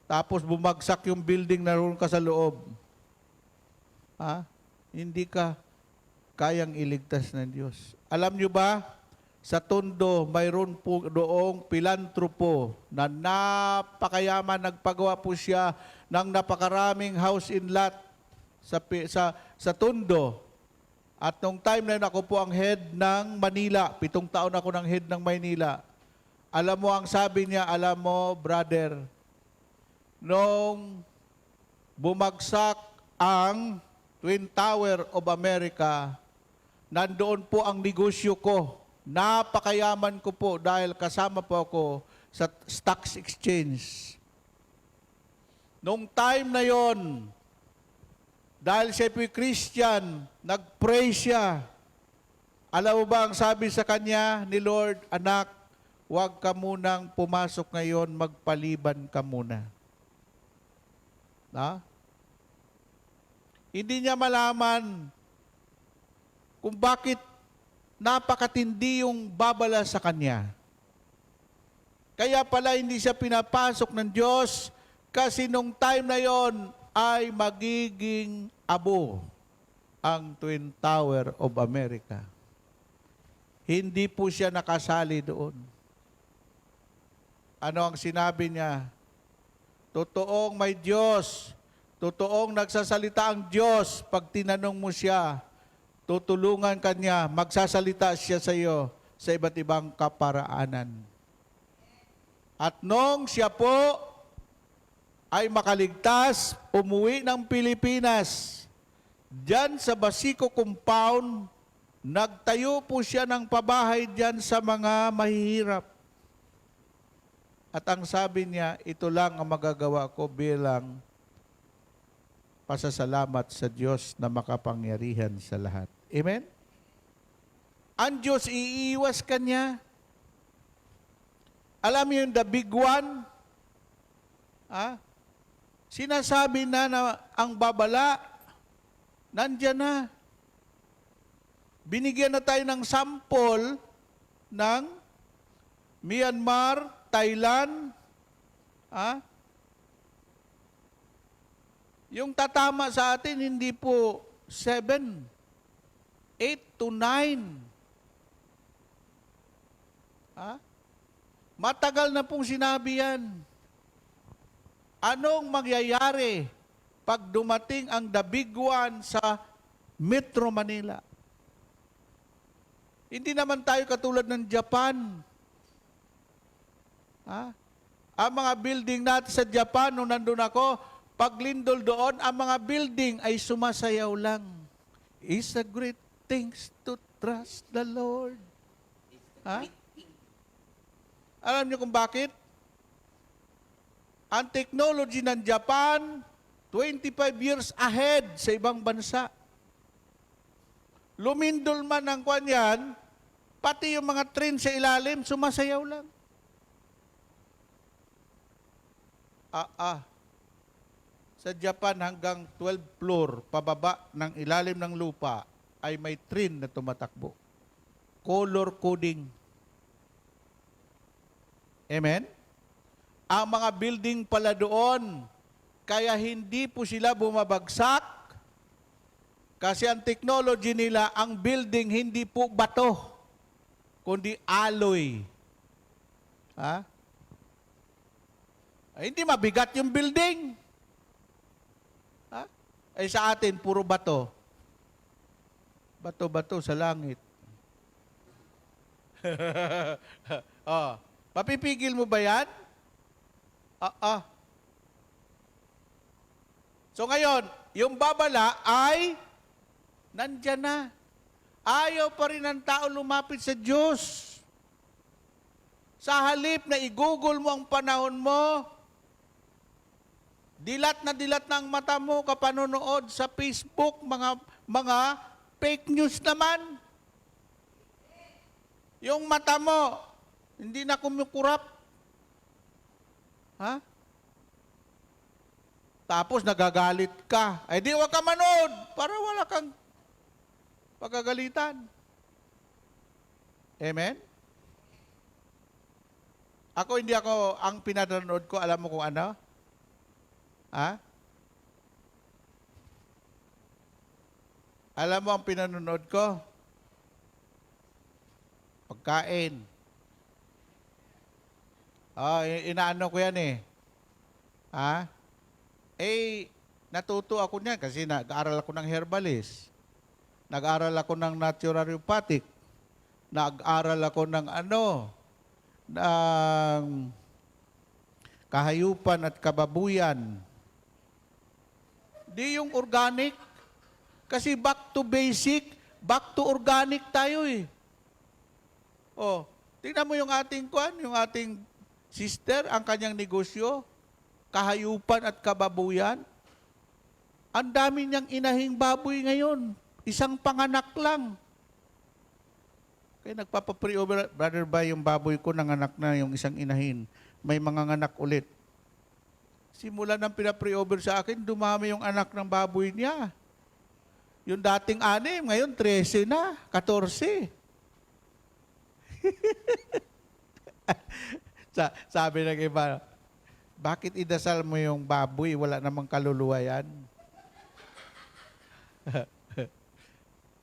tapos bumagsak yung building, naroon ka sa loob. Hindi ka kayang iligtas ng Diyos. Alam nyo ba, sa Tondo, mayroon po doong pilantropo na napakayaman, nagpagawa po siya ng napakaraming house in lot sa Tondo. At nung time na yun, ako po ang head ng Manila. 7 taon ako ng head ng Maynila. Alam mo ang sabi niya, alam mo, brother, nung bumagsak ang Twin Tower of America, nandoon po ang negosyo ko. Napakayaman ko po dahil kasama po ako sa stock exchange. Nung time na yon, dahil siya po'y Christian, nag-pray siya. Alam mo ba ang sabi sa kanya ni Lord, anak, huwag ka munang pumasok ngayon, magpaliban ka muna. Hindi niya malaman kung bakit napakatindi yung babala sa kanya. Kaya pala hindi siya pinapasok ng Diyos kasi nung time na yon ay magiging abo ang Twin Tower of America. Hindi po siya nakasali doon. Ano ang sinabi niya? Totoong may Diyos, totoong nagsasalita ang Diyos. Pag tinanong mo siya, tutulungan ka niya, magsasalita siya sa iyo sa iba't ibang kaparaanan. At nung siya po ay makaligtas, umuwi ng Pilipinas, diyan sa Basico Compound, nagtayo po siya ng pabahay diyan sa mga mahihirap. At ang sabi niya, ito lang ang magagawa ko bilang pasasalamat sa Diyos na makapangyarihan sa lahat. Amen? Ang Diyos iiwas ka niya. Alam mo yung the big one? Sinasabi na ang babala, nandyan na. Binigyan na tayo ng sample ng Myanmar, Thailand. Yung tatama sa atin, hindi po 7, 8 to 9. Matagal na pong sinabi yan. Anong mangyayari pag dumating ang the big one sa Metro Manila? Hindi naman tayo katulad ng Japan. Ang mga building natin sa Japan, nung nandun ako, pag lindol doon, ang mga building ay sumasayaw lang. It's a great things to trust the Lord. Alam niyo kung bakit? Ang technology ng Japan, 25 years ahead sa ibang bansa. Lumindol man ang kwan yan, pati yung mga train sa ilalim, sumasayaw lang. Sa Japan, hanggang 12 floor, pababa ng ilalim ng lupa, ay may train na tumatakbo. Color coding. Amen? Ang mga building pala doon, kaya hindi po sila bumabagsak, kasi ang technology nila, ang building hindi po bato, kundi alloy. Ay, hindi mabigat yung building. Ay sa atin, puro bato. Bato-bato sa langit. Mapipigil mo ba yan? So ngayon, yung babala ay nandyan na. Ayaw pa rin ng tao lumapit sa Diyos. Sa halip na i-google mo ang panahon mo, dilat na ang mata mo kapanonood sa Facebook, mga fake news naman. Yung mata mo, hindi na kumukurap. Tapos nagagalit ka. Ay di wag ka manood para wala kang pagkagalitan. Amen? Hindi ako, ang pinanonood ko, alam mo kung ano? Alam mo ang pinanonood ko? Pagkain. Inaano ko yan eh. Natuto ako niyan kasi nag-aaral ako ng herbalist. Nag-aaral ako ng naturopathic. Nag-aaral ako ng ng kahayupan at kababuyan. Di yung organic. Kasi back to basic, back to organic tayo eh. Tingnan mo yung ating sister, ang kanyang negosyo, kahayupan at kababuyan. Ang dami niyang inahing baboy ngayon. Isang panganak lang. Kaya nagpapa-pre-over, brother ba yung baboy ko, nanganak na yung isang inahin. May mga anak ulit. Simula ng pina-pre-over sa akin, dumami yung anak ng baboy niya. Yung dating 6, ngayon 13 na, 14. Sabi ng iba, bakit idasal mo yung baboy? Wala namang kaluluwa yan.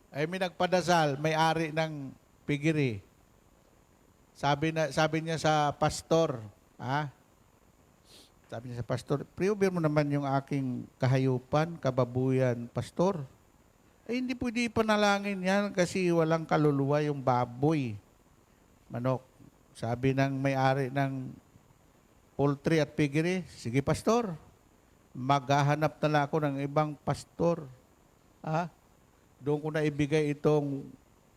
Ay may nagpadasal, may-ari ng piggery. Sabi niya sa pastor, sabi niya sa pastor, pre-over mo naman yung aking kahayupan, kababuyan, pastor. Hindi pwede ipanalangin yan kasi walang kaluluwa yung baboy. Manok. Sabi ng may-ari ng poultry at piggery, sige pastor, maghahanap na lang ako ng ibang pastor. Doon ko na ibigay itong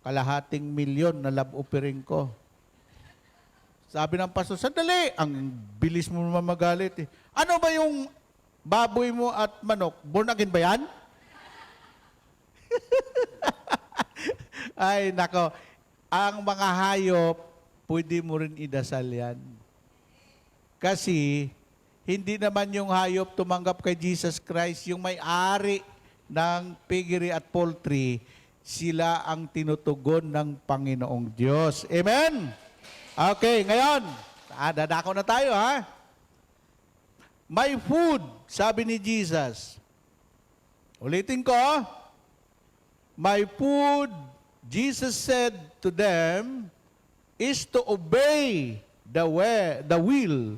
kalahating milyon na love offering ko. Sabi ng pastor, sandali, ang bilis mo naman magalit. Ano ba yung baboy mo at manok? Born again ba yan? Ay, nako. Ang mga hayop, pwede mo rin idasal yan. Kasi, hindi naman yung hayop tumanggap kay Jesus Christ, yung may-ari ng piggery at poultry, sila ang tinutugon ng Panginoong Diyos. Amen? Okay, ngayon, dadako na tayo, ha? My food, sabi ni Jesus. Ulitin ko, my food, Jesus said to them, is to obey the will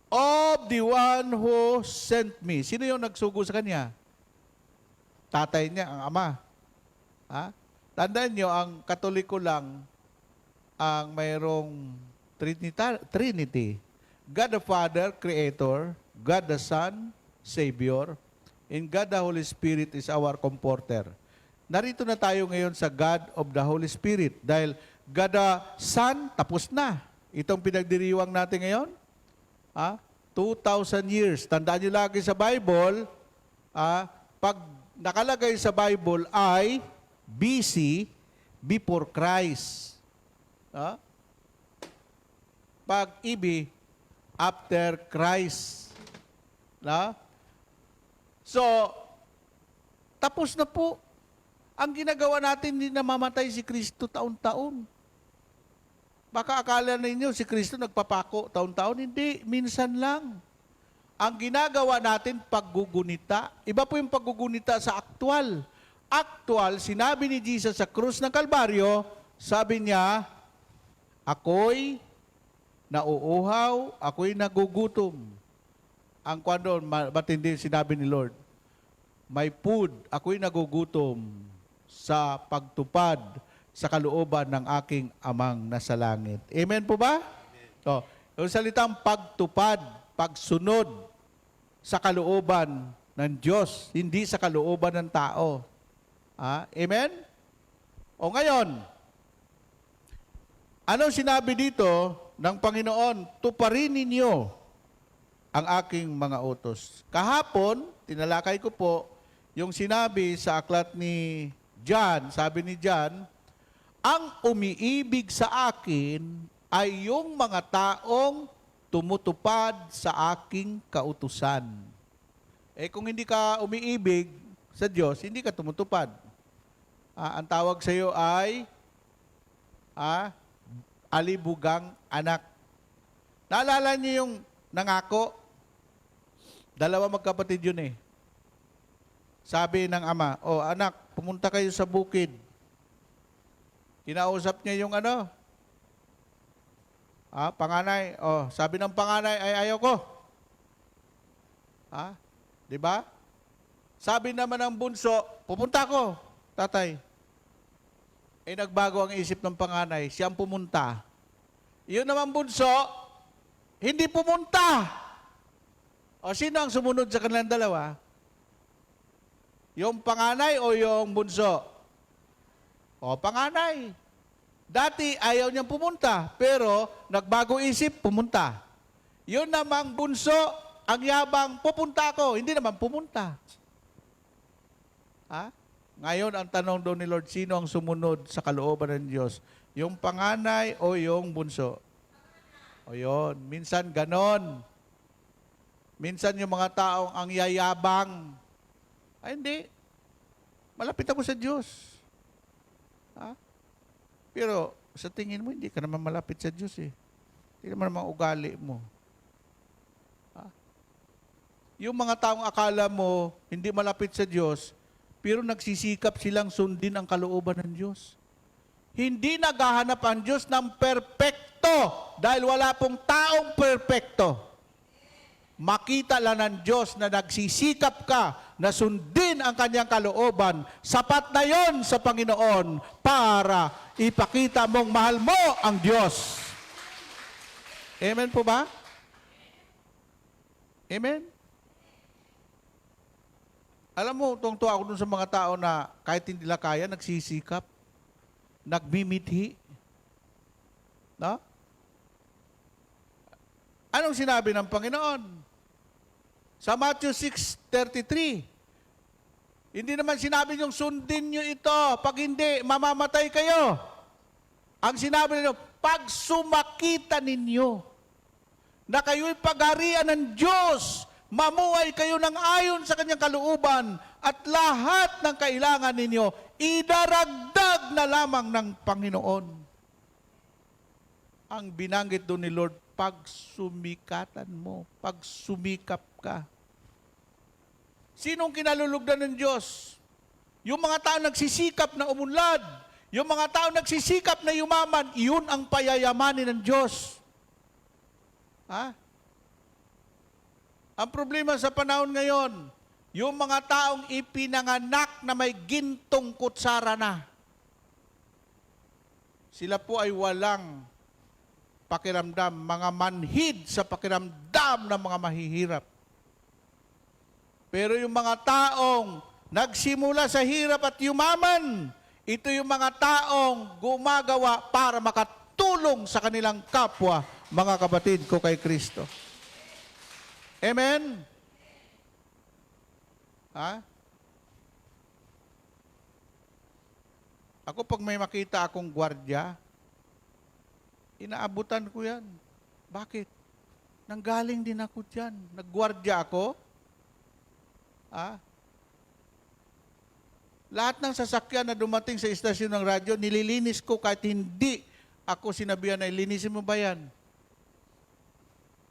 of the one who sent me. Sino yung nagsugo sa kanya? Tatay niya, ang ama. Tandaan nyo, ang Katoliko lang ang mayroong Trinity. God the Father, Creator, God the Son, Savior, and God the Holy Spirit is our Comforter. Narito na tayo ngayon sa God of the Holy Spirit dahil God the Son, tapos na. Itong pinagdiriwang natin ngayon, 2,000 years. Tandaan nyo lagi sa Bible, pag nakalagay sa Bible ay BC, before Christ. Pag EB, after Christ. So, tapos na po. Ang ginagawa natin, hindi namamatay si Kristo taon-taon. Baka akala ninyo si Kristo nagpapako taon-taon. Hindi, minsan lang. Ang ginagawa natin, paggugunita. Iba po yung paggugunita sa aktual. Aktual, sinabi ni Jesus sa krus ng Kalbaryo, sabi niya, ako'y nauuhaw, ako'y nagugutom. Ang kwando, matindi sinabi ni Lord, my food, ako'y nagugutom sa pagtupad sa kalooban ng aking amang nasa langit. Amen po ba? So, yung salitang pagtupad, pagsunod sa kalooban ng Diyos, hindi sa kalooban ng tao. Amen? O ngayon, anong sinabi dito ng Panginoon? Tuparin ninyo ang aking mga utos. Kahapon, tinalakay ko po, yung sinabi sa aklat ni John, sabi ni John, ang umiibig sa akin ay yung mga taong tumutupad sa aking kautusan. Kung hindi ka umiibig sa Diyos, hindi ka tumutupad. Ang tawag sa iyo ay alibugang anak. Naalala niyo yung nangako? Dalawa magkapatid yun eh. Sabi ng ama, anak, pumunta kayo sa bukid. Kinausap niya yung panganay. Sabi ng panganay, ay ayaw ko. Di ba? Sabi naman ng bunso, pupunta ko, tatay. Nagbago ang isip ng panganay, siyang pumunta. Yun naman bunso, hindi pumunta. Sino ang sumunod sa kanilang dalawa? Yung panganay o yung bunso? Panganay. Dati ayaw niyang pumunta, pero nagbago isip, pumunta. Yun namang bunso, ang yabang, pupunta ako. Hindi naman pumunta. Ngayon, ang tanong doon ni Lord, sino ang sumunod sa kalooban ng Diyos? Yung panganay o yung bunso? Yun. Minsan ganon. Minsan yung mga taong ang yayabang. Hindi. Malapit ako sa Diyos. Pero sa tingin mo, hindi ka naman malapit sa Diyos eh. Hindi naman mga ugali mo. Yung mga taong akala mo hindi malapit sa Diyos, pero nagsisikap silang sundin ang kalooban ng Diyos. Hindi naghahanap ang Diyos ng perpekto dahil wala pong taong perpekto. Makita lang ng Diyos na nagsisikap ka na sundin ang kanyang kalooban, sapat na yon sa Panginoon para ipakita mong mahal mo ang Diyos. Amen po ba? Amen? Alam mo, tungtuwa ako dun sa mga tao na kahit hindi nila kaya, nagsisikap, nagbimithi. No? Anong sinabi ng Panginoon? Sa Matthew 6:33, hindi naman sinabi niyong sundin niyo ito, pag hindi, mamamatay kayo. Ang sinabi niyo, pag sumakita ninyo na kayo'y pagharian ng Diyos, mamuhay kayo ng ayon sa kanyang kalooban at lahat ng kailangan ninyo, idaragdag na lamang ng Panginoon. Ang binanggit doon ni Lord, pagsumikatan mo, pagsumikap ka. Sinong kinalulugdan ng Diyos? Yung mga tao nagsisikap na umunlad, yung mga tao nagsisikap na yumaman, iyon ang payayamanin ng Diyos. Ha? Ang problema sa panahon ngayon, yung mga taong ipinanganak na may gintong kutsara na, sila po ay walang pakiramdam, mga manhid sa pakiramdam ng mga mahihirap. Pero yung mga taong nagsimula sa hirap at yumaman, ito yung mga taong gumagawa para makatulong sa kanilang kapwa, mga kapatid ko kay Kristo. Amen? Ha? Ako pag may makita akong gwardiya, inaabutan ko yan. Bakit? Nanggaling din ako dyan. Naggwardya ako. Ha? Lahat ng sasakyan na dumating sa istasyon ng radyo, nililinis ko kahit hindi ako sinabihan na ilinisin mo ba yan?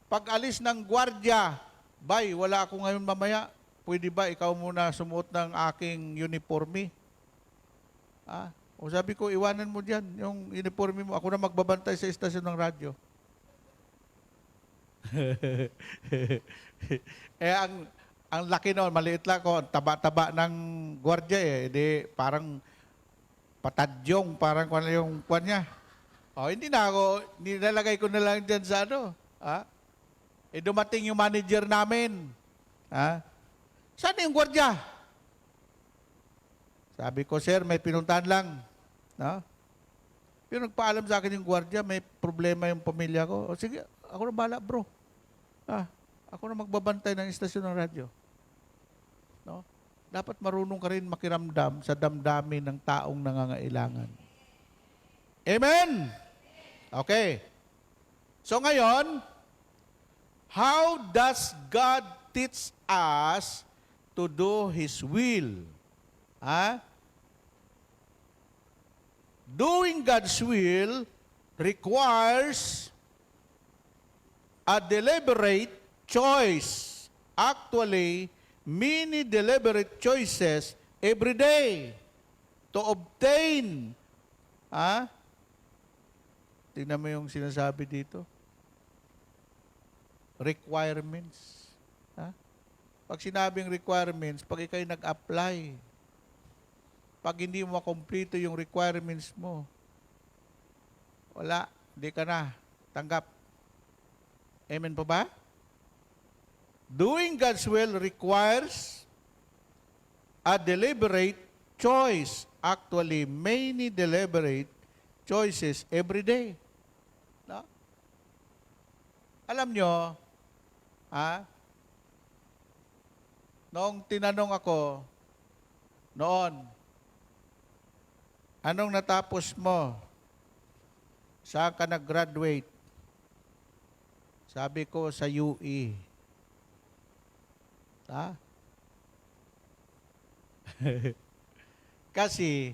Pag alis ng gwardiya, bay, wala ako ngayon mamaya, pwede ba ikaw muna sumuot ng aking uniforme? Ah, o sabi ko, iwanan mo dyan yung uniforme mo. Ako na magbabantay sa istasyon ng radyo. Ang laki noon, maliit lang ko, taba-taba ng gwardiya eh. Hindi, parang patadyong, parang kung ano yung kwan niya. O, hindi na ako, nilalagay ko na lang dyan sa ano. Ha? Eh, dumating yung manager namin. Ha? Saan yung gwardiya? Sabi ko, sir, may pinuntahan lang. No? Pero nagpaalam sa akin yung gwardiya, may problema yung pamilya ko. O sige, ako na bahala, bro. Ako na magbabantay ng istasyon ng radyo. No? Dapat marunong ka rin makiramdam sa damdamin ng taong nangangailangan. Amen? Okay. So ngayon, how does God teach us to do His will? Doing God's will requires a deliberate choice. Actually, many deliberate choices every day to obtain. Tingnan mo yung sinasabi dito. Requirements. Pag sinabing requirements, pag ikaw'y nag-apply, pag hindi mo makomplito yung requirements mo, wala, hindi ka na tanggap. Amen po ba? Doing God's will requires a deliberate choice. Actually, many deliberate choices every day. No? Alam nyo, noong tinanong ako, noon, anong natapos mo? Saan ka nag-graduate? Sabi ko, sa UE. Kasi,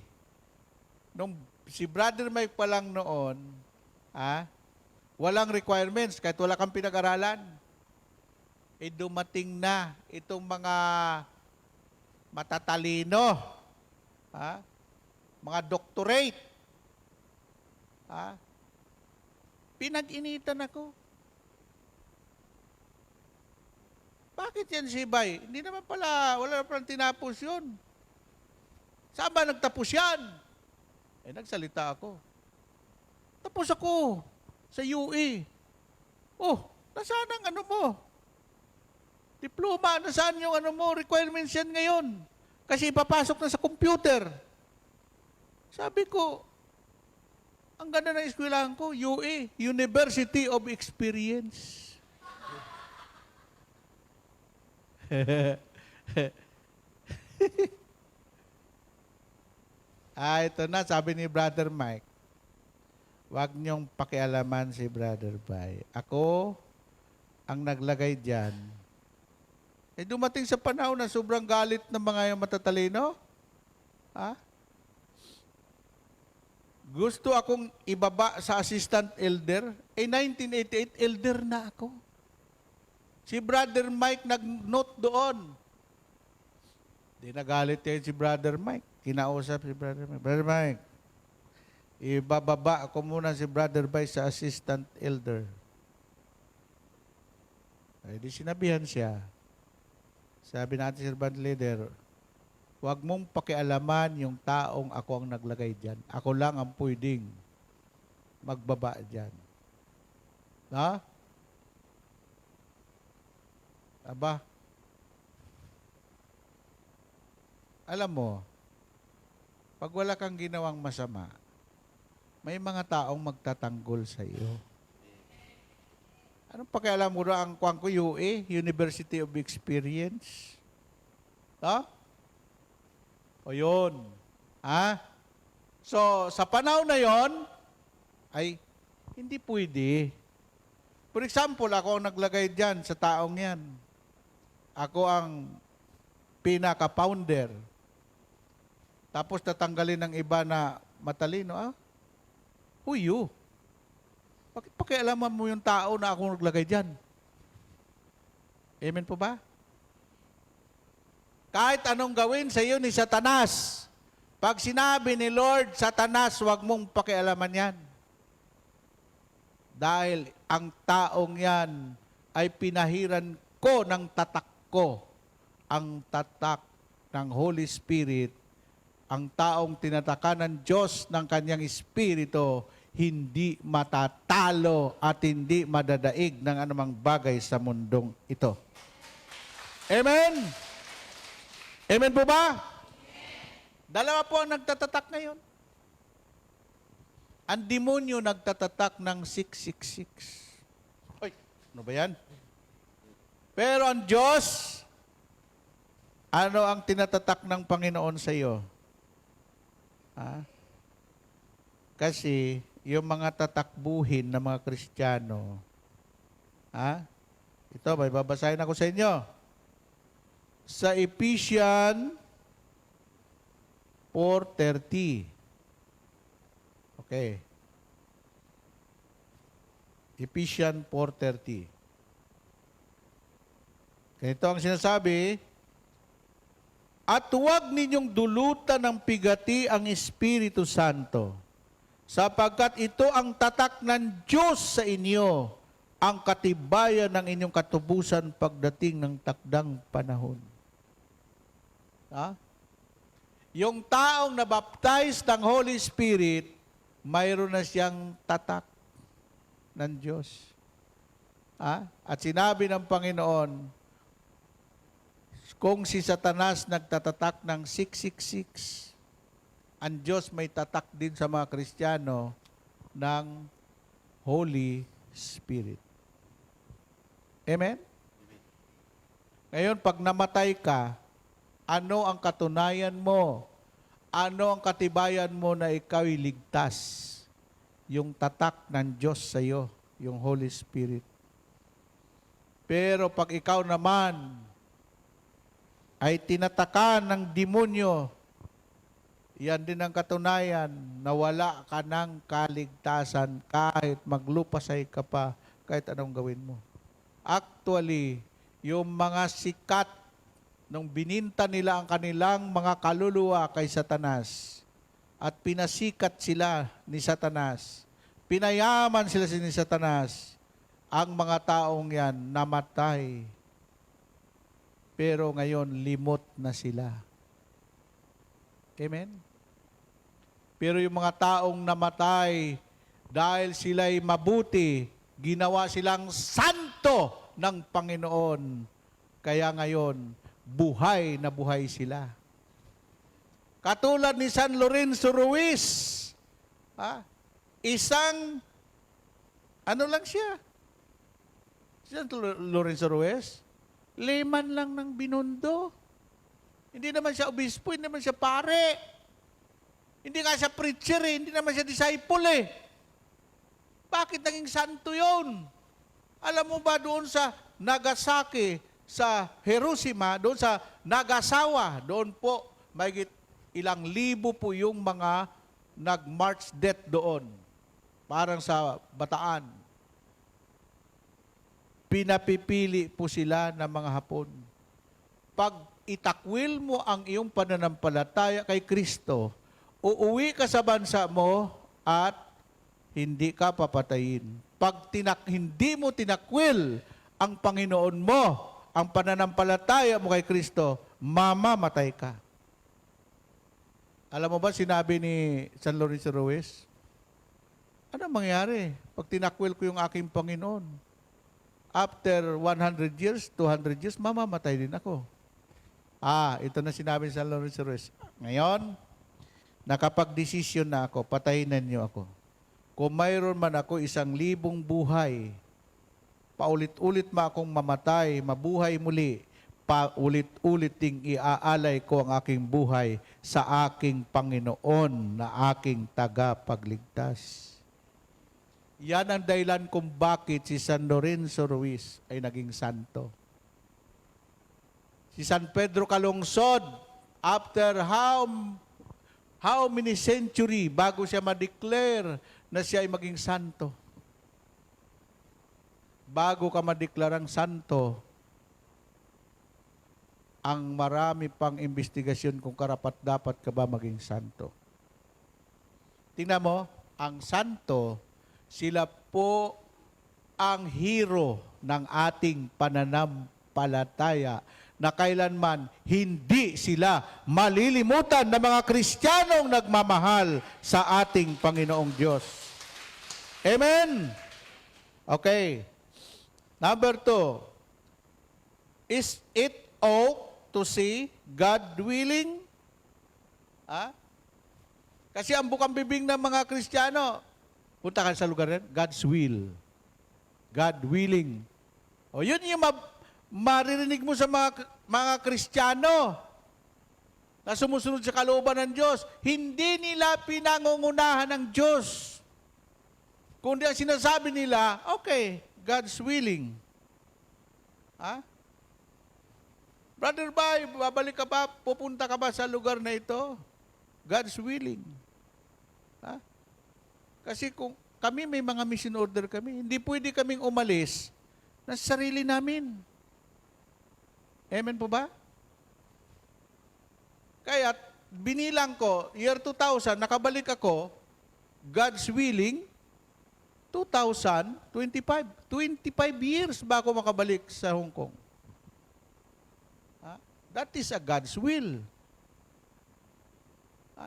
nung si Brother Mike pa lang noon, walang requirements, kahit wala kang pinag-aralan. Dumating na itong mga matatalino, mga doctorate. Pinag-initan ako. Bakit yan si Bay? Hindi naman pala, wala na palang tinapos yun. Saan ba nagtapos yan? Nagsalita ako. Tapos ako sa UE. Oh, nasaan ang ano mo? Diploma, nasaan yung ano mo? Requirements yan ngayon. Kasi ipapasok na sa computer. Sabi ko, ang ganda ng eskwelahan ko, UE, University of Experience. Ito na, sabi ni Brother Mike, huwag niyong pakialaman si Brother Bay. Ako ang naglagay dyan. Dumating sa panahon na sobrang galit ng mga matatalino. Gusto akong ibaba sa assistant elder. 1988, elder na ako. Si Brother Mike nag-note doon. Di nagalit yan si Brother Mike. Kinausap si Brother Mike. Brother Mike, ibababa ako muna si Brother Bay sa assistant elder. Di sinabihan siya. Sabi natin si band leader, huwag mong pakialaman yung taong ako ang naglagay dyan. Ako lang ang pwedeng magbaba dyan. Aba, alam mo, pag wala kang ginawang masama, may mga taong magtatanggol sa iyo. Anong pakialam mo na ang kuwang ko UE, University of Experience? O yun. So, sa panahon na yon, ay hindi pwede. For example, ako ang naglagay dyan sa taong yan. Ako ang pinaka-founder. Tapos tatanggalin ng iba na matalino. Who you? Bakit pakialaman mo yung tao na ako naglagay dyan? Amen po ba? Kahit anong gawin sa iyo ni Satanas, pag sinabi ni Lord, Satanas, huwag mong pakialaman yan. Dahil ang taong yan ay pinahiran ko ng tatak ko. Ang tatak ng Holy Spirit, ang taong tinatakan ng Diyos ng kanyang Espiritu, hindi matatalo at hindi madadaig ng anumang bagay sa mundong ito. Amen? Amen po ba? Dalawa po ang nagtatatak ngayon. Ang demonyo nagtatatak ng 666. Oy, ano ba yan? Pero ang Diyos, ano ang tinatatak ng Panginoon sa iyo? Kasi yung mga tatakbuhin ng mga Kristiyano, ito, may babasahin ako sa inyo. Sa Ephesians 4:30. Okay. Ephesians 4:30. Ganito ang sinasabi, at huwag ninyong dulutan ng pigati ang Espiritu Santo, sapagkat ito ang tatak ng Diyos sa inyo, ang katibayan ng inyong katubusan pagdating ng takdang panahon. Yung taong nabaptize ng Holy Spirit, mayroon na siyang tatak ng Diyos. At sinabi ng Panginoon, kung si Satanas nagtatatak ng 666, ang Diyos may tatak din sa mga Kristiyano ng Holy Spirit. Amen? Ngayon, pag namatay ka, ano ang katunayan mo? Ano ang katibayan mo na ikaw'y ligtas? Yung tatak ng Diyos sa iyo, yung Holy Spirit. Pero pag ikaw naman ay tinatakan ng demonyo, Yan din ang katunayan na wala ka ng kaligtasan kahit maglupasay ka pa, kahit anong gawin mo. Actually, yung mga sikat nung bininta nila ang kanilang mga kaluluwa kay Satanas at pinasikat sila ni Satanas, pinayaman sila ni Satanas, ang mga taong yan namatay. Pero ngayon, limot na sila. Amen? Pero yung mga taong namatay, dahil sila'y mabuti, ginawa silang santo ng Panginoon. Kaya ngayon, buhay na buhay sila. Katulad ni San Lorenzo Ruiz, isang, ano lang siya? San Lorenzo Ruiz? Layman lang ng binundo. Hindi naman siya obispo, hindi naman siya pare. Hindi nga siya preacher hindi naman siya disciple Bakit naging santo yun? Alam mo ba doon sa Nagasaki, sa Hiroshima, doon sa Nagasawa, doon po, may ilang libo po yung mga nag-march death doon. Parang sa Bataan. Pinapipili po sila ng mga Hapon. Pag itakwil mo ang iyong pananampalataya kay Kristo, uuwi ka sa bansa mo at hindi ka papatayin. Pag hindi mo tinakwil ang Panginoon mo, ang pananampalataya mo kay Kristo, mamamatay ka. Alam mo ba sinabi ni San Lorenzo Ruiz? Ano mangyari pag tinakwil ko yung aking Panginoon? After 100 years, 200 years, mamamatay din ako. Ito na sinabi ni San Lorenzo Ruiz. Ngayon, nakapag-desisyon na ako, patayin na niyo ako. Kung mayroon man ako 1,000 buhay, paulit-ulit ma akong mamatay, mabuhay muli, paulit-ulit ding iaalay ko ang aking buhay sa aking Panginoon na aking tagapagligtas. Yan ang dahilan kung bakit si San Lorenzo Ruiz ay naging santo. Si San Pedro Calungsod, after how many century bago siya ma-declare na siya ay maging santo? Bago ka ma-deklarang santo, ang marami pang investigasyon kung karapat-dapat ka ba maging santo. Tingnan mo, ang santo, sila po ang hero ng ating pananampalataya na kailanman hindi sila malilimutan ng mga Kristiyanong nagmamahal sa ating Panginoong Diyos. Amen? Okay. Number 2, is it to see God willing? Kasi ang bukang bibig ng mga Kristiyano, punta ka sa lugar rin, God's will. God willing. O yun yung maririnig mo sa mga Kristiyano na sumusunod sa kalooban ng Diyos. Hindi nila pinangungunahan ng Diyos. Kundi ang sinasabi nila, okay, God's willing. Brother Bay, babalik ka ba? Pupunta ka ba sa lugar na ito? God's willing. Kasi kung kami may mga mission order kami, hindi pwede kaming umalis na sa sarili namin. Amen po ba? Kaya binilang ko, year 2000, nakabalik ako, God's willing, 2025. 25 years bago makabalik sa Hong Kong. That is a God's will.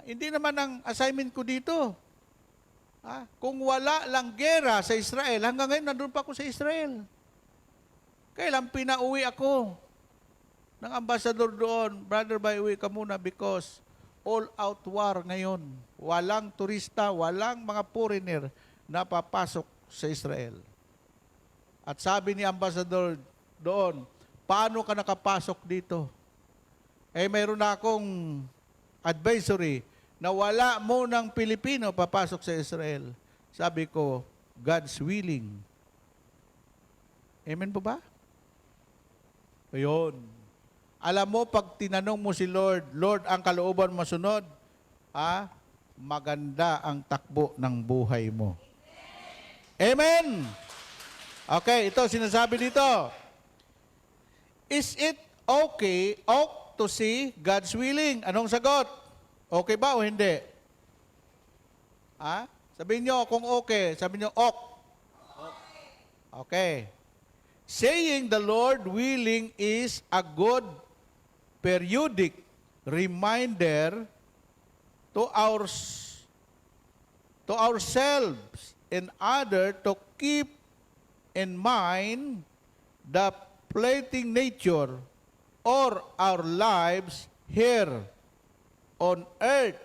Hindi naman ang assignment ko dito. Kung wala lang gera sa Israel, hanggang ngayon nandun pa ako sa Israel. Kailan pinauwi ako ng ambassador doon, Brother Bay, uwi ka muna because all-out war ngayon. Walang turista, walang mga foreigner na papasok sa Israel. At sabi ni ambassador doon, paano ka nakapasok dito? Mayroon na akong advisory na wala mo ng Pilipino papasok sa Israel. Sabi ko, God's willing. Amen po ba? Ayun. Alam mo, pag tinanong mo si Lord, Lord, ang kalooban masunod, maganda ang takbo ng buhay mo. Amen! Okay, ito sinasabi dito. Is it okay to see God's willing? Anong sagot? Okay ba o hindi? Sabihin nyo kung okay. Sabihin nyo, ok. Okay. Saying the Lord willing is a good periodic reminder to ourselves and other to keep in mind the fleeting nature or our lives here on earth,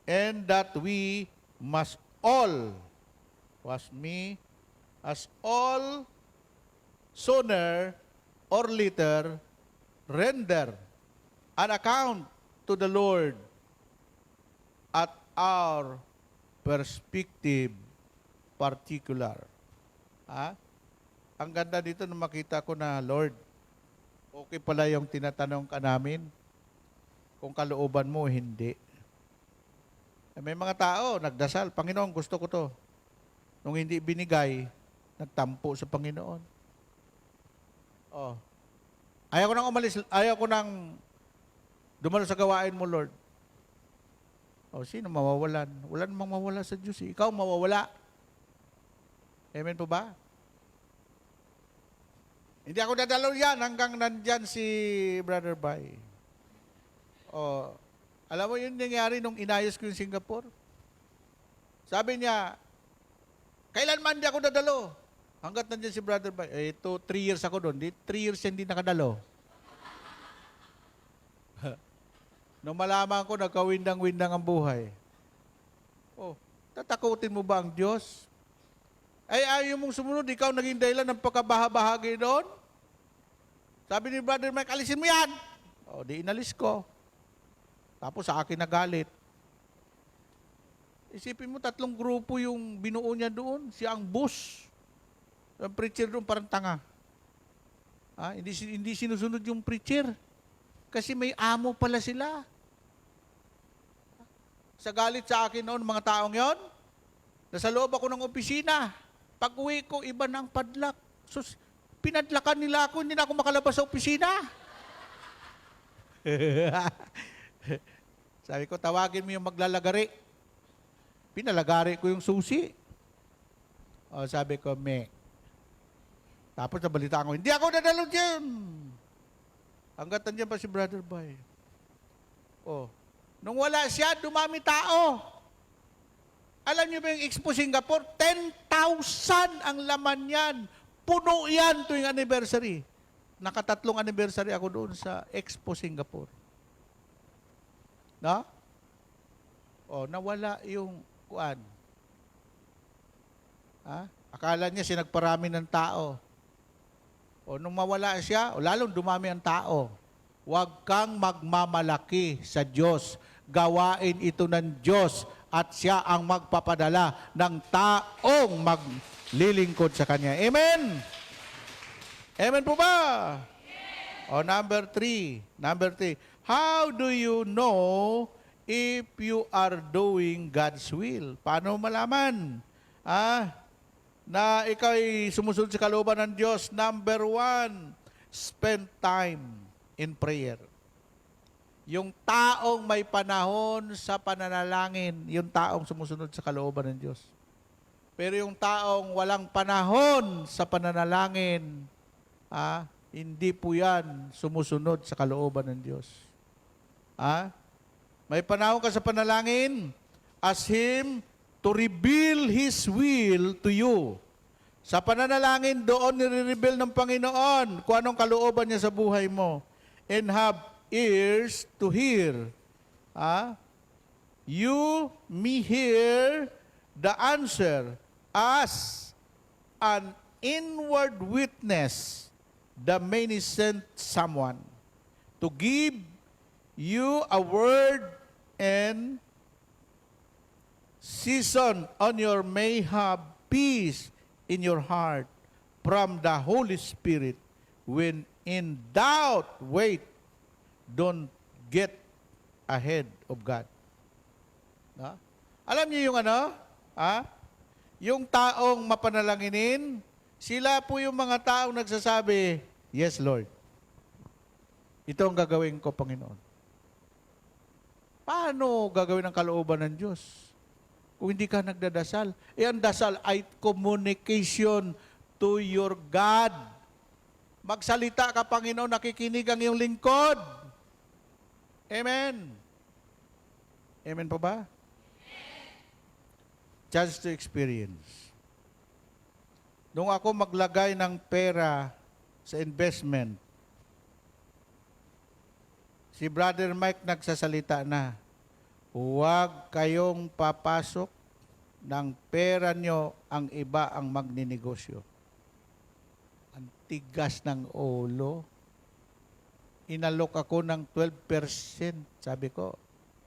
and that we must all, sooner or later, render an account to the Lord at our perspective particular. Ang ganda dito na makita ko na, Lord, okay pala yung tinatanong ka namin kung kalooban mo, hindi. May mga tao, nagdasal, Panginoon, gusto ko to. Nung hindi binigay, nagtampo sa Panginoon. Ayaw ko nang umalis, ayaw ko nang dumalo sa gawain mo, Lord. Sino mawawalan? Wala namang mawala sa Diyos. Ikaw mawawala. Amen po ba? Hindi ako dadalo yan hanggang nandyan si Brother Bay. Alam mo yun nangyari nung inayos ko yung Singapore? Sabi niya, kailanman di ako dadalo? Hanggat nandyan si Brother Bay. 3 years ako doon. 3 years hindi nakadalo. Nung malaman ko, nagkawindang-windang ang buhay. Tatakutin mo ba ang Diyos? Ayaw mong sumunod, ikaw naging dahilan ng pagkabahabahagi doon? Sabi ni Brother Mike, alisin mo yan. Di inalis ko. Tapos sa akin nagalit. Isipin mo, 3 grupo yung binuo niya doon. Siya ang boss. Ang preacher doon parang tanga. Hindi sinusunod yung preacher. Kasi may amo pala sila. Sa galit sa akin noon, mga taong yon, nasa loob ako ng opisina. Pag uwi ko, iba na ang padlock. So, pinadlakan nila ako, hindi na ako makalabas sa opisina. Sabi ko, tawagin mo yung maglalagari. Pinalagari ko yung susi. Sabi ko, Tapos nabalitaan ko, hindi ako dadalo dyan. Hanggat nandiyan pa si Brother Bay. Nung wala siya, dumami tao. Alam niyo ba yung Expo Singapore? 10,000 ang laman yan. Puno yan tuwing anniversary. Nakatatlong anniversary ako doon sa Expo Singapore. Nawala yung kuan. Akala niya sinagparami ng tao. Nung mawala siya, lalong dumami ang tao. Huwag kang magmamalaki sa Diyos. Gawain ito ng Diyos at siya ang magpapadala ng taong maglilingkod sa Kanya. Amen? Amen po ba? Number 3. How do you know if you are doing God's will? Paano malaman? Na ikaw ay sumusunod sa kalooban ng Diyos. Number 1, spend time in prayer. Yung taong may panahon sa pananalangin, yung taong sumusunod sa kalooban ng Diyos. Pero yung taong walang panahon sa pananalangin, hindi po yan sumusunod sa kalooban ng Diyos. May panahon ka sa panalangin, ask Him to reveal His will to you. Sa pananalangin, doon nire-reveal ng Panginoon kung anong kalooban niya sa buhay mo. And have ears to hear. You may hear the answer as an inward witness. The many sent someone to give you a word and season on your may have peace in your heart from the Holy Spirit. When in doubt, wait. Don't get ahead of God. No? Alam niyo yung ano? Yung taong mapanalanginin, sila po yung mga taong nagsasabi, "Yes, Lord. Ito ang gagawin ko, Panginoon." Paano gagawin ang kalooban ng Diyos? Kung hindi ka nagdadasal. Ang dasal ay communication to your God. Magsalita ka, Panginoon, nakikinig ang iyong lingkod. Amen. Amen po ba? Chance to experience. Nung ako maglagay ng pera sa investment, si Brother Mike nagsasalita na, huwag kayong papasok ng pera nyo, ang iba ang magninegosyo. Ang tigas ng ulo. Inalok ako ng 12%. Sabi ko,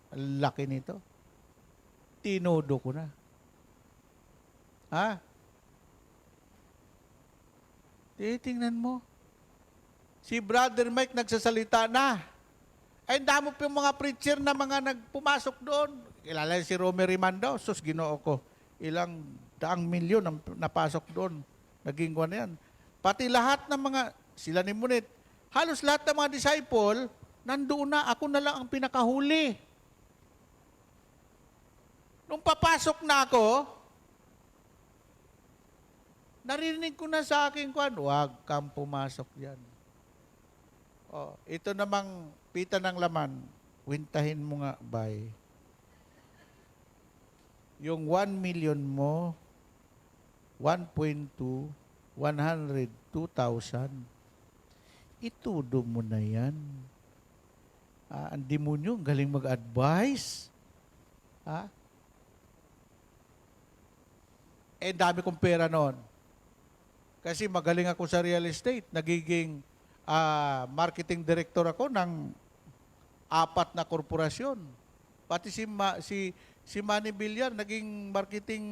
ang laki nito. Tinodo ko na. Titingnan mo. Si Brother Mike nagsasalita na. Ay, damo pa yung mga preacher na mga nagpumasok doon. Kilala si Romery Mando. Sus, Ginoo ko. Ilang daang milyon ang napasok doon. Naging ko na yan. Pati lahat ng mga, sila ni Munit, halos lahat ng mga disciple, nandoon na, ako na lang ang pinakahuli. Nung papasok na ako, narinig ko na sa akin, huwag kang pumasok yan. Ito namang pita ng laman, wintahin mo nga, bay. Yung 1 million mo, 1.2, 102,000, itudo mo na yan. Ang demonyo, ang galing mag-advise. Dami kong pera noon. Kasi magaling ako sa real estate. Nagiging marketing director ako ng 4 na korporasyon. Pati si Manny Villar, naging marketing,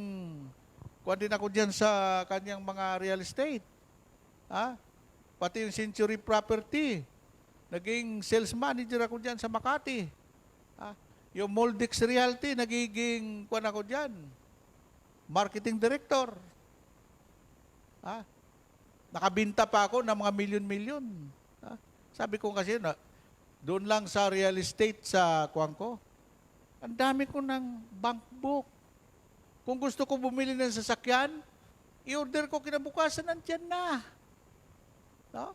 kuha din ako dyan sa kanyang mga real estate. Pati yung Century Property, naging sales manager ako dyan sa Makati. Yung Moldex Realty, nagiging, kuha ako dyan, marketing director. Nakabinta pa ako ng mga milyon-milyon. Sabi ko kasi, doon lang sa real estate sa kuwang ko, ang dami ko ng bank book. Kung gusto ko bumili ng sasakyan, i-order ko kinabukasan, nandyan na. No?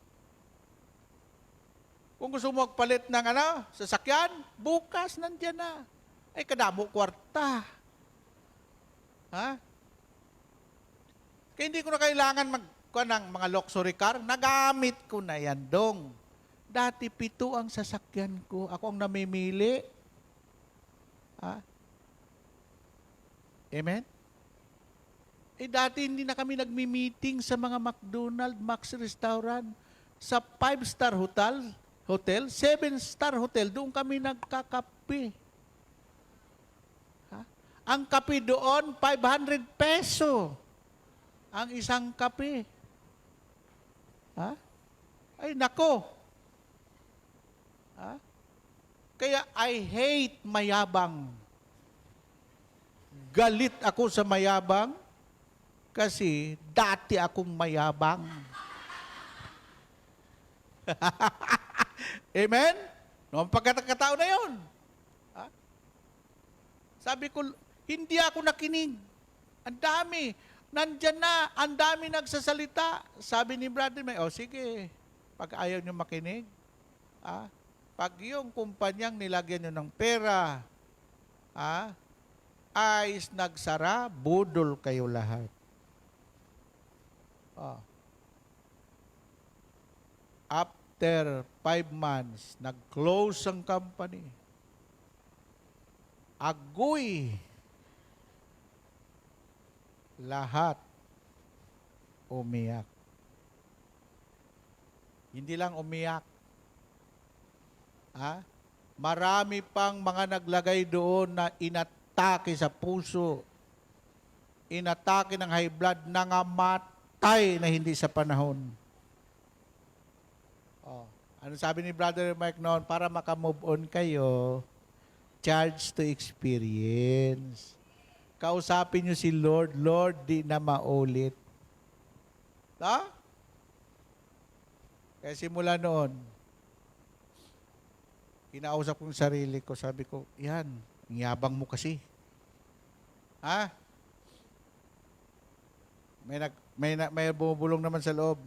Kung gusto mo magpalit ng sasakyan, bukas nandyan na. Ay, kadamo kwarta. Kaya hindi ko na kailangan ng mga luxury car. Nagamit ko na yan, dong. Dati 7 ang sasakyan ko. Ako ang namimili. Amen? Dati hindi na kami nagmi-meeting sa mga McDonald's, Max Restaurant. Sa 5-star hotel, 7-star hotel, doon kami nagkakape. Ang kape doon, 500 peso. Ang isang kape. Ay, nako. Kaya I hate mayabang. Galit ako sa mayabang kasi dati akong mayabang. Amen? Noong pagkatao na yun. Sabi ko, hindi ako nakinig. Ang dami. Nandyan na, ang dami nagsasalita. Sabi ni Brother May, sige, pag ayaw nyo makinig, pag yung kumpanyang nilagyan nyo ng pera, ay nagsara, budol kayo lahat. After 5 months, nag-close ang company. Agoy. Lahat umiyak. Hindi lang umiyak. Marami pang mga naglagay doon na inatake sa puso. Inatake ng high blood, nangamatay na hindi sa panahon. Ano sabi ni Brother Mike noon? Para makamove on kayo, charge to experience. Kausapin nyo si Lord, Lord, di na maulit. Ha? Kaya simula noon, kinausap kong sarili ko, sabi ko, yan, ang yabang mo kasi. Ha? May bumubulong naman sa loob.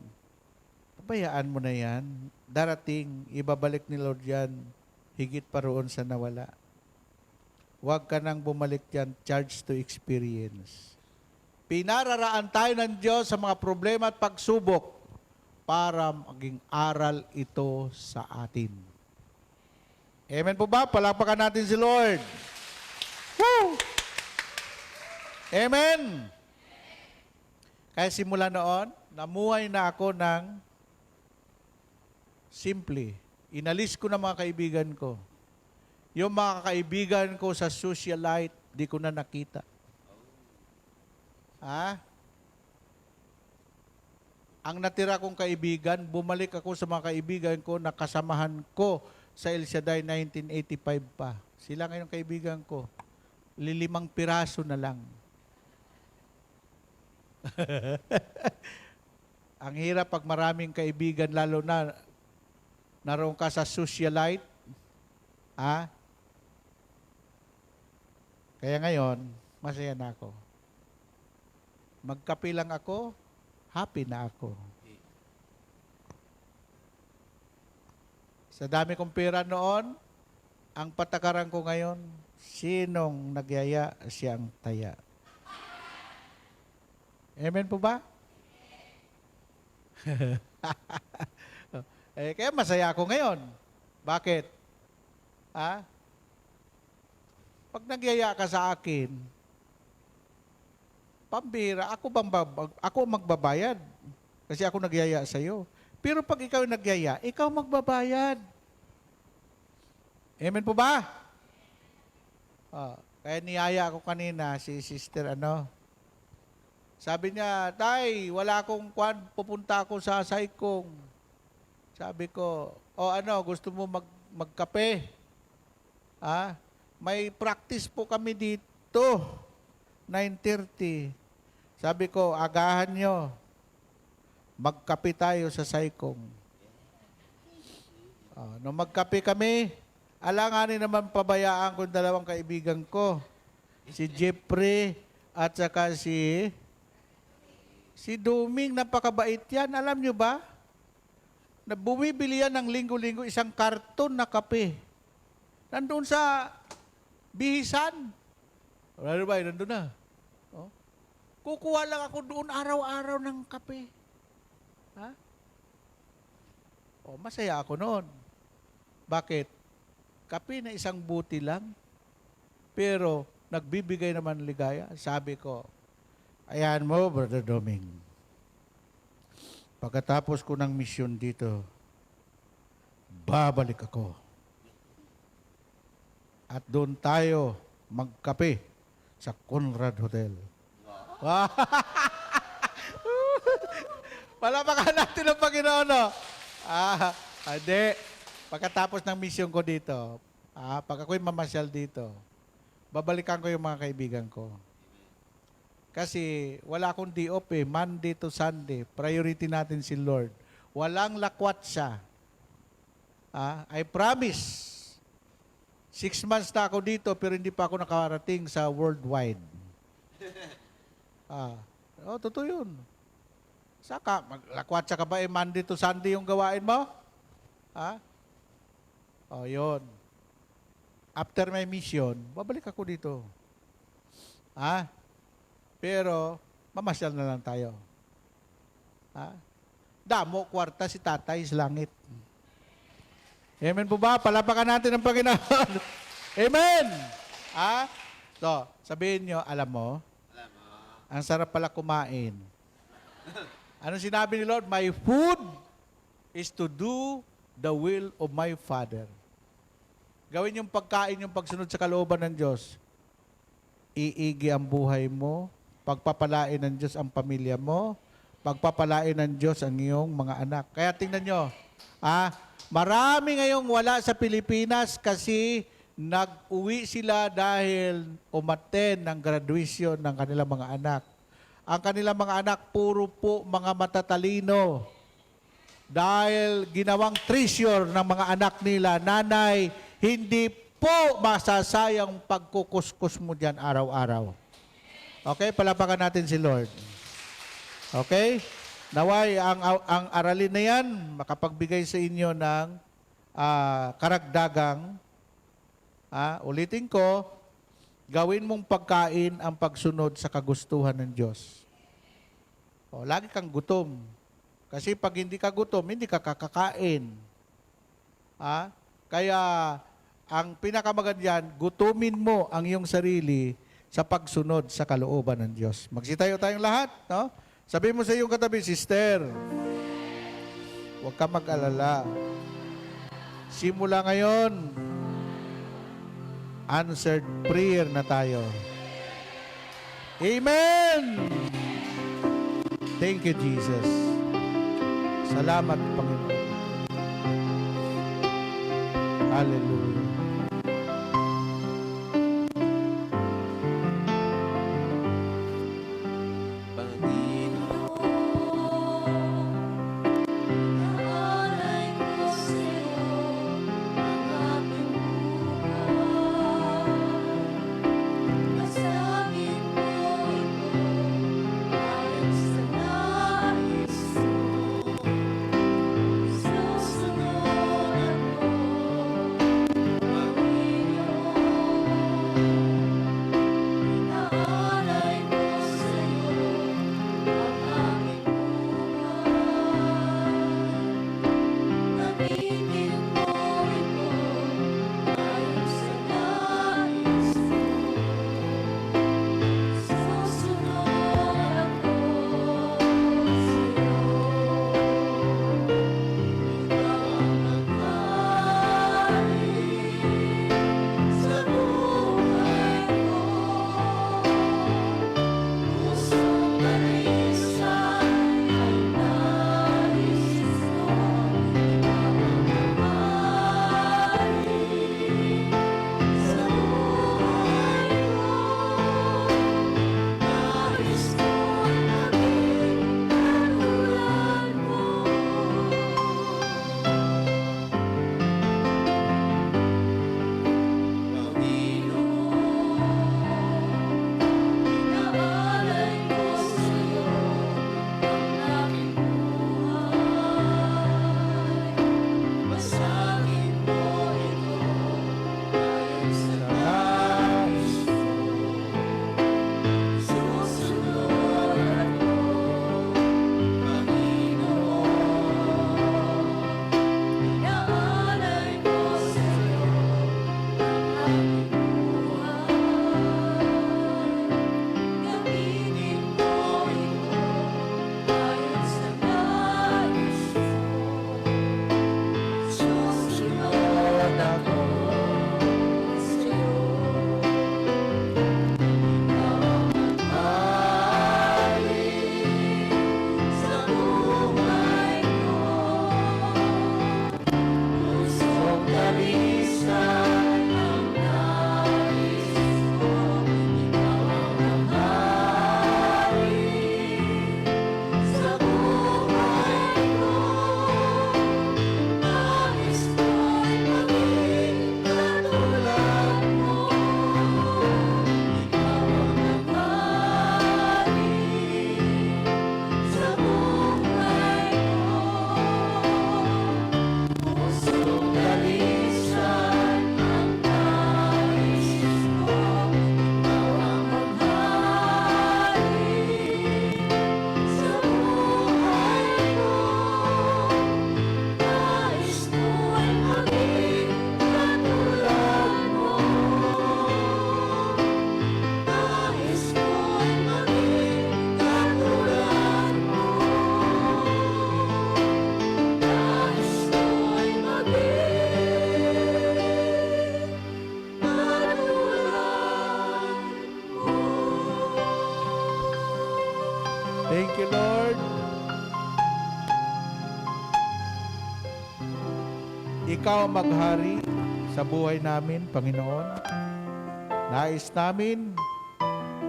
Pabayaan mo na yan. Darating, ibabalik ni Lord yan, higit pa roon sa nawala. Huwag ka nang bumalik yan, charge to experience. Pinararaan tayo ng Diyos sa mga problema at pagsubok para maging aral ito sa atin. Amen po ba? Palakpakan natin si Lord. Woo! Amen! Kaya simula noon, namuhay na ako ng simple. Inalis ko na mga kaibigan ko. Yung mga kaibigan ko sa socialite, di ko na nakita. Ha? Ang natira kong kaibigan, bumalik ako sa mga kaibigan ko na kasamahan ko sa El Shaddai 1985 pa. Sila ngayon kaibigan ko. 5 piraso na lang. Ang hirap pag maraming kaibigan, lalo na naroon ka sa socialite. Ha? Kaya ngayon, masaya na ako. Magkape lang ako, happy na ako. Sa dami kong pera noon, ang patakaran ko ngayon, sinong nagyaya, siyang taya. Amen po ba? Kaya masaya ako ngayon. Bakit? Ha? Pag nagyaya ka sa akin, pambira, ako magbabayad. Kasi ako nagyaya sa iyo. Pero pag ikaw nagyaya, ikaw magbabayad. Amen po ba? Kaya niyaya ako kanina, si sister, sabi niya, Tay, wala akong kwan, pupunta ako sa Saikong. Sabi ko, gusto mo magkape? May practice po kami dito. 9:30. Sabi ko, agahan nyo. Magkape tayo sa Saikong. Nung magkape kami, alanganin naman pabayaan ko 2 kaibigan ko. Si Jeffrey at saka si Duming. Napakabait yan. Alam nyo ba? Na bumibili yan ng linggo-linggo 1 karton na kape. Nandun sa bihisan. Wala ba? Nandun na. Kukuha lang ako doon araw-araw ng kape. Ha? Masaya ako noon. Bakit? Kape na 1 buti lang, pero nagbibigay naman ligaya. Sabi ko, ayan mo, Brother Doming. Pagkatapos ko ng misyon dito, babalik ako. At doon tayo magkape sa Conrad Hotel. Palapakan natin ang Panginoon, no? Hindi. Pagkatapos ng mission ko dito, pag ako'y mamasyal dito, babalikan ko yung mga kaibigan ko. Kasi wala akong D-off Monday to Sunday. Priority natin si Lord. Walang lakwat siya. I promise. 6 months na ako dito, pero hindi pa ako nakarating sa worldwide. Totoo yun. Saka, maglakwatsa ka ba Monday to Sunday yung gawain mo? Yun. After my mission, babalik ako dito. Pero, mamasyal na lang tayo. Damo, kwarta si tatay sa langit. Amen po ba? Palapakan natin ang Panginoon. Amen! So, sabihin nyo, alam mo, ang sarap pala kumain. Anong sinabi ni Lord? My food is to do the will of my Father. Gawin yung pagkain, yung pagsunod sa kalooban ng Diyos. Iigi ang buhay mo, pagpapalain ng Diyos ang pamilya mo, pagpapalain ng Diyos ang iyong mga anak. Kaya tingnan nyo, marami ngayong wala sa Pilipinas kasi nag-uwi sila dahil umaten ng graduation ng kanilang mga anak. Ang kanilang mga anak puro po mga matatalino. Dahil ginawang treasure ng mga anak nila, nanay, hindi po masasayang pagkukuskus mo dyan araw-araw. Okay, palapakan natin si Lord. Okay? Naway, ang aralin na yan, makapagbigay sa inyo ng karagdagang, ulitin ko, gawin mong pagkain ang pagsunod sa kagustuhan ng Diyos. Lagi kang gutom. Kasi pag hindi ka gutom, hindi ka kakakain. Kaya, ang pinakamagandyan, gutumin mo ang iyong sarili sa pagsunod sa kalooban ng Diyos. Magsitayo tayong lahat, no? Sabi mo sa iyong katabi, sister, huwag ka mag-alala. Simula ngayon, answered prayer na tayo. Amen! Thank you, Jesus. Salamat, Panginoon. Hallelujah. Naalay ko sa'yo ang aking buhay. Masangin mo ito ayon sa nais mo. Susunod ako, Panginoon. Inaalay ko sa'yo ang aking buhay. Gamitin mo ito ayon sa nais mo. Susunod ako sa'yo. Ikaw ang naghain sa buhay ko. Pusong karisan ang nais mo. Ikaw ang naghain sa buhay ko. Nais ko'y maging katulad mo. Inaalay ko sa'yo ang aking buhay. Basagin mo ito ayon sa nais mo. Susunod ako, Panginoon. Inaalay ko sa'yo ang aking buhay. Gamitin mo ito ayon sa nais mo. Susunod ako sa'yo. Ikaw ang naghain sa buhay ko. Pusong karisan ang nais mo. Ikaw ang naghain sa buhay ko. Nais ko'y maging katulad mo. Ikaw ang naghain sa buhay ko. Pusong karisan ang nais mo. Ikaw ang naghain sa buhay ko. Nais ko'y maging katulad mo. Nais ko'y maging katulad mo. Nais ko'y maging katulad mo. Thank you, Lord. Ikaw ang maghari sa buhay namin, Panginoon. Nais namin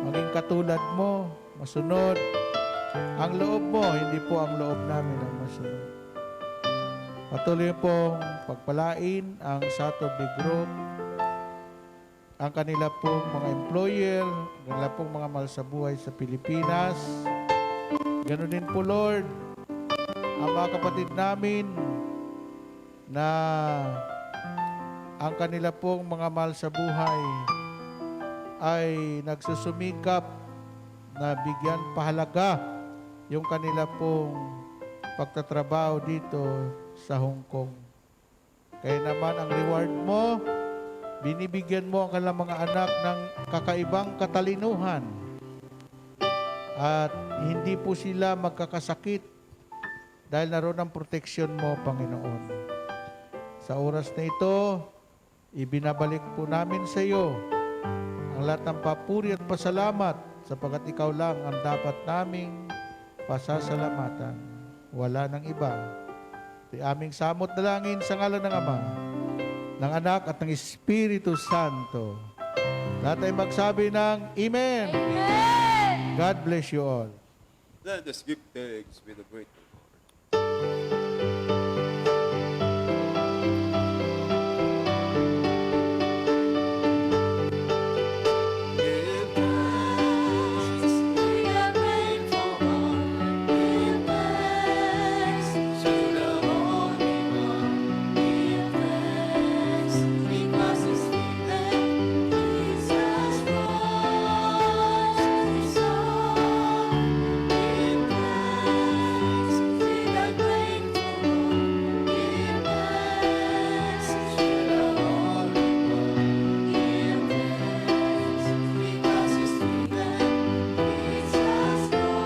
maging katulad mo, masunod ang loob mo, hindi po ang loob namin ang masunod. Patuloy pong pagpalain ang Saturday Group, ang kanila pong mga employer, ang kanila pong mga mahal sa buhay sa Pilipinas. Ganon din po, Lord, ang mga kapatid namin na ang kanila pong mga mahal sa buhay ay nagsusumikap na bigyan pahalaga yung kanila pong pagtatrabaho dito sa Hong Kong. Kaya naman ang reward mo, binibigyan mo ang kanilang mga anak ng kakaibang katalinuhan at hindi po sila magkakasakit dahil naroon ang proteksyon mo, Panginoon. Sa oras na ito, ibinabalik po namin sa iyo ang lahat ng papuri at pasalamat sapagkat ikaw lang ang dapat naming pasasalamatan. Wala nang iba. Ito'y aming samot na langin sa ngalan ng Ama, ng Anak at ng Espiritu Santo. Lahat ay magsabi ng Amen. God bless you all. Let us give thanks with a grateful Give thanks, we are grateful, Lord. Give thanks to the Holy One. Give thanks because His name Jesus Christ is all. Give thanks, we are grateful, Lord. Give thanks to the Holy One. Give thanks because His name Jesus Christ is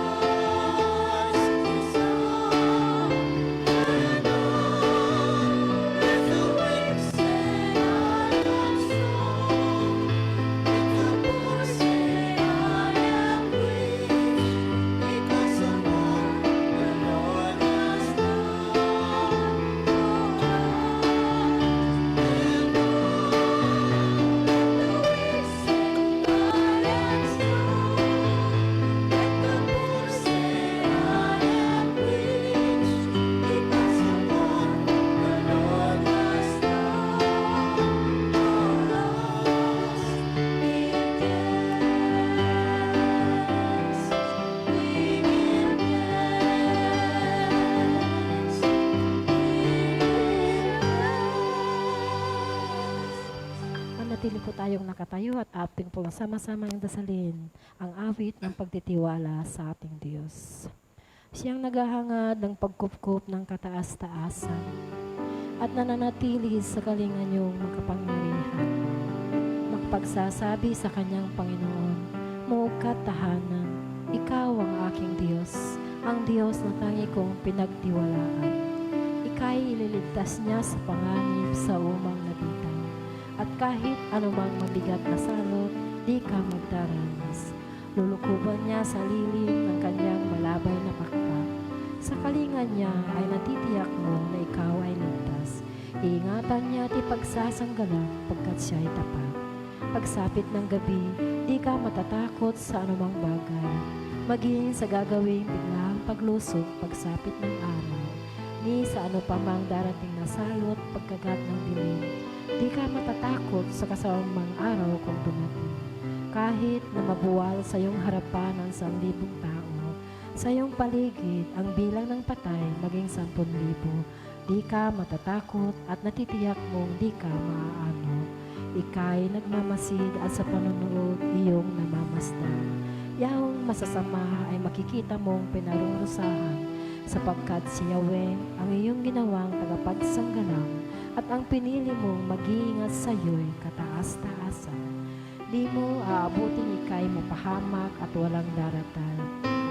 all. And on with the weak say I am strong. With the poor say I am rich. Because of what the Lord has done for us. And on the weak say I am strong. Let the poor say I am rich, because of what the Lord has done for us. Give thanks, we give thanks. Manatili po tayong nakatayo at ating pong sama-samang dasalin ang awit ng pagtitiwala sa ating Diyos. Siyang naghahangad ng pagkupkup ng kataas-taasan at nananatili sa kalingan niyong makapangyarihan. Magpagsasabi sa kanyang Panginoon, Muugkat tahanan, ikaw ang aking Diyos, ang Diyos na tangi kong pinagtiwalaan. Ika'y ililigtas niya sa panganib sa umang nabitan. At kahit anumang mabigat na salot, di ka magdaranas. Lulukuban niya sa lilim ng kanyang malabay na pakpak. Sa kalingan niya ay natitiyak mo na ikaw ay ligtas. Iingatan niya at ipagsasanggalang pagkat siya'y tapat. Pagsapit ng gabi, di ka matatakot sa anumang bagay. Maging sa gagawing biglang paglusog pagsapit ng araw. Ni sa ano pa mang darating na salot pagkagat ng dilim. Di ka matatakot sa kasamang araw kung dumating. Kahit na mabuwal sa iyong harapan ang 1,000 tao, sa iyong paligid ang bilang ng patay maging 10,000, di ka matatakot at natitiyak mong di ka maaano. Ika'y nagmamasid at sa panunood iyong namamasdan. Yahong masasama ay makikita mong pinarurusahan sapagkat si Yahweh ang iyong ginawang tagapagsanggalang at ang pinili mong mag-iingat sa iyo'y kataas-taasan. Di mo aabutin ika'y mapahamak at walang daratan.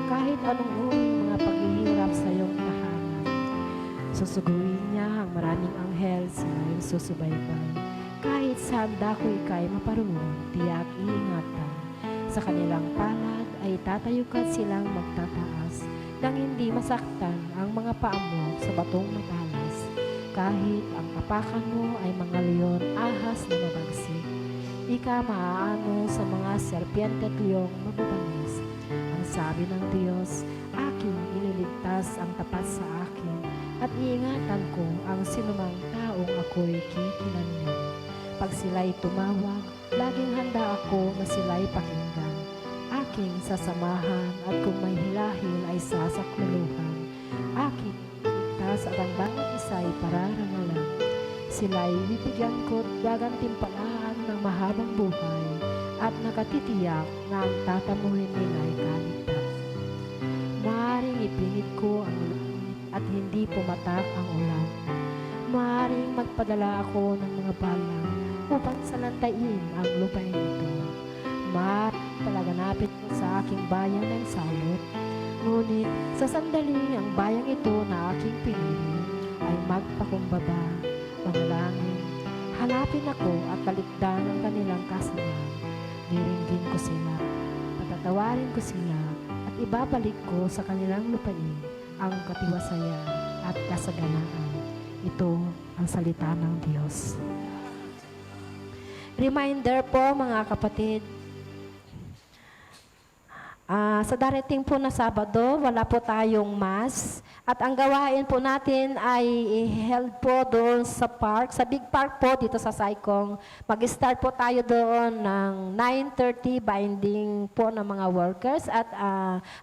Kahit anong uring mga paghihirap sa iyong tahanan, susuguin niya ang maraming anghel sa iyong susubaybay. Kahit saan dako ika'y maparoon, tiyak iingatan. Sa kanilang palad ay tatayukan silang magtataas nang hindi masaktan ang mga paa mo sa batong matalas. Kahit ang apakan mo ay mga leon, ahas na mabagsik, di ka maaano sa mga serpiente at leong mababangis. Ang sabi ng Diyos, aking ililigtas ang tapat sa akin, at iingatan ko ang sinumang taong ako'y kikilanlan. Pag sila'y tumawag, laging handa ako na sila'y pakinggan. Aking sasamahan at kung may hilahil ay sasakluluhan. Aking iligtas at ang bawat isa'y pararangalan. Sila'y bibigyan ko't gagantimpalaan ng mahabang buhay at nakatitiyak na ang tatamuhin nila'y kaligtas. Maaring ipinit ko ang langit at hindi pumatak ang ulan. Maaring magpadala ako ng mga bala upang salantain ang lupain ito. Maaring palaganapin ko sa aking bayan ng salot. Ngunit sa sandaling ang bayang ito na aking pinili ay magpakumbaba, manalangin. Hanapin ako at balikdan ang kanilang kasamaan. Diringgin ko sila, patatawarin ko sila, at ibabalik ko sa kanilang lupain ang katiwasayan at kasaganaan. Ito ang salita ng Diyos. Reminder po mga kapatid, sa darating po na Sabado, wala po tayong mass. At ang gawain po natin ay held po doon sa park, sa big park po dito sa Saicong. Mag-start po tayo doon ng 9:30, binding po ng mga workers. At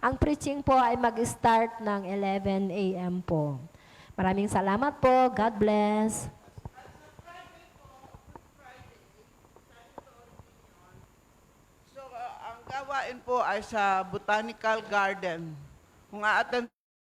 ang preaching po ay mag-start ng 11 a.m. po. Maraming salamat po. God bless. So, ang gawain po ay sa Botanical Garden. Kung a-attend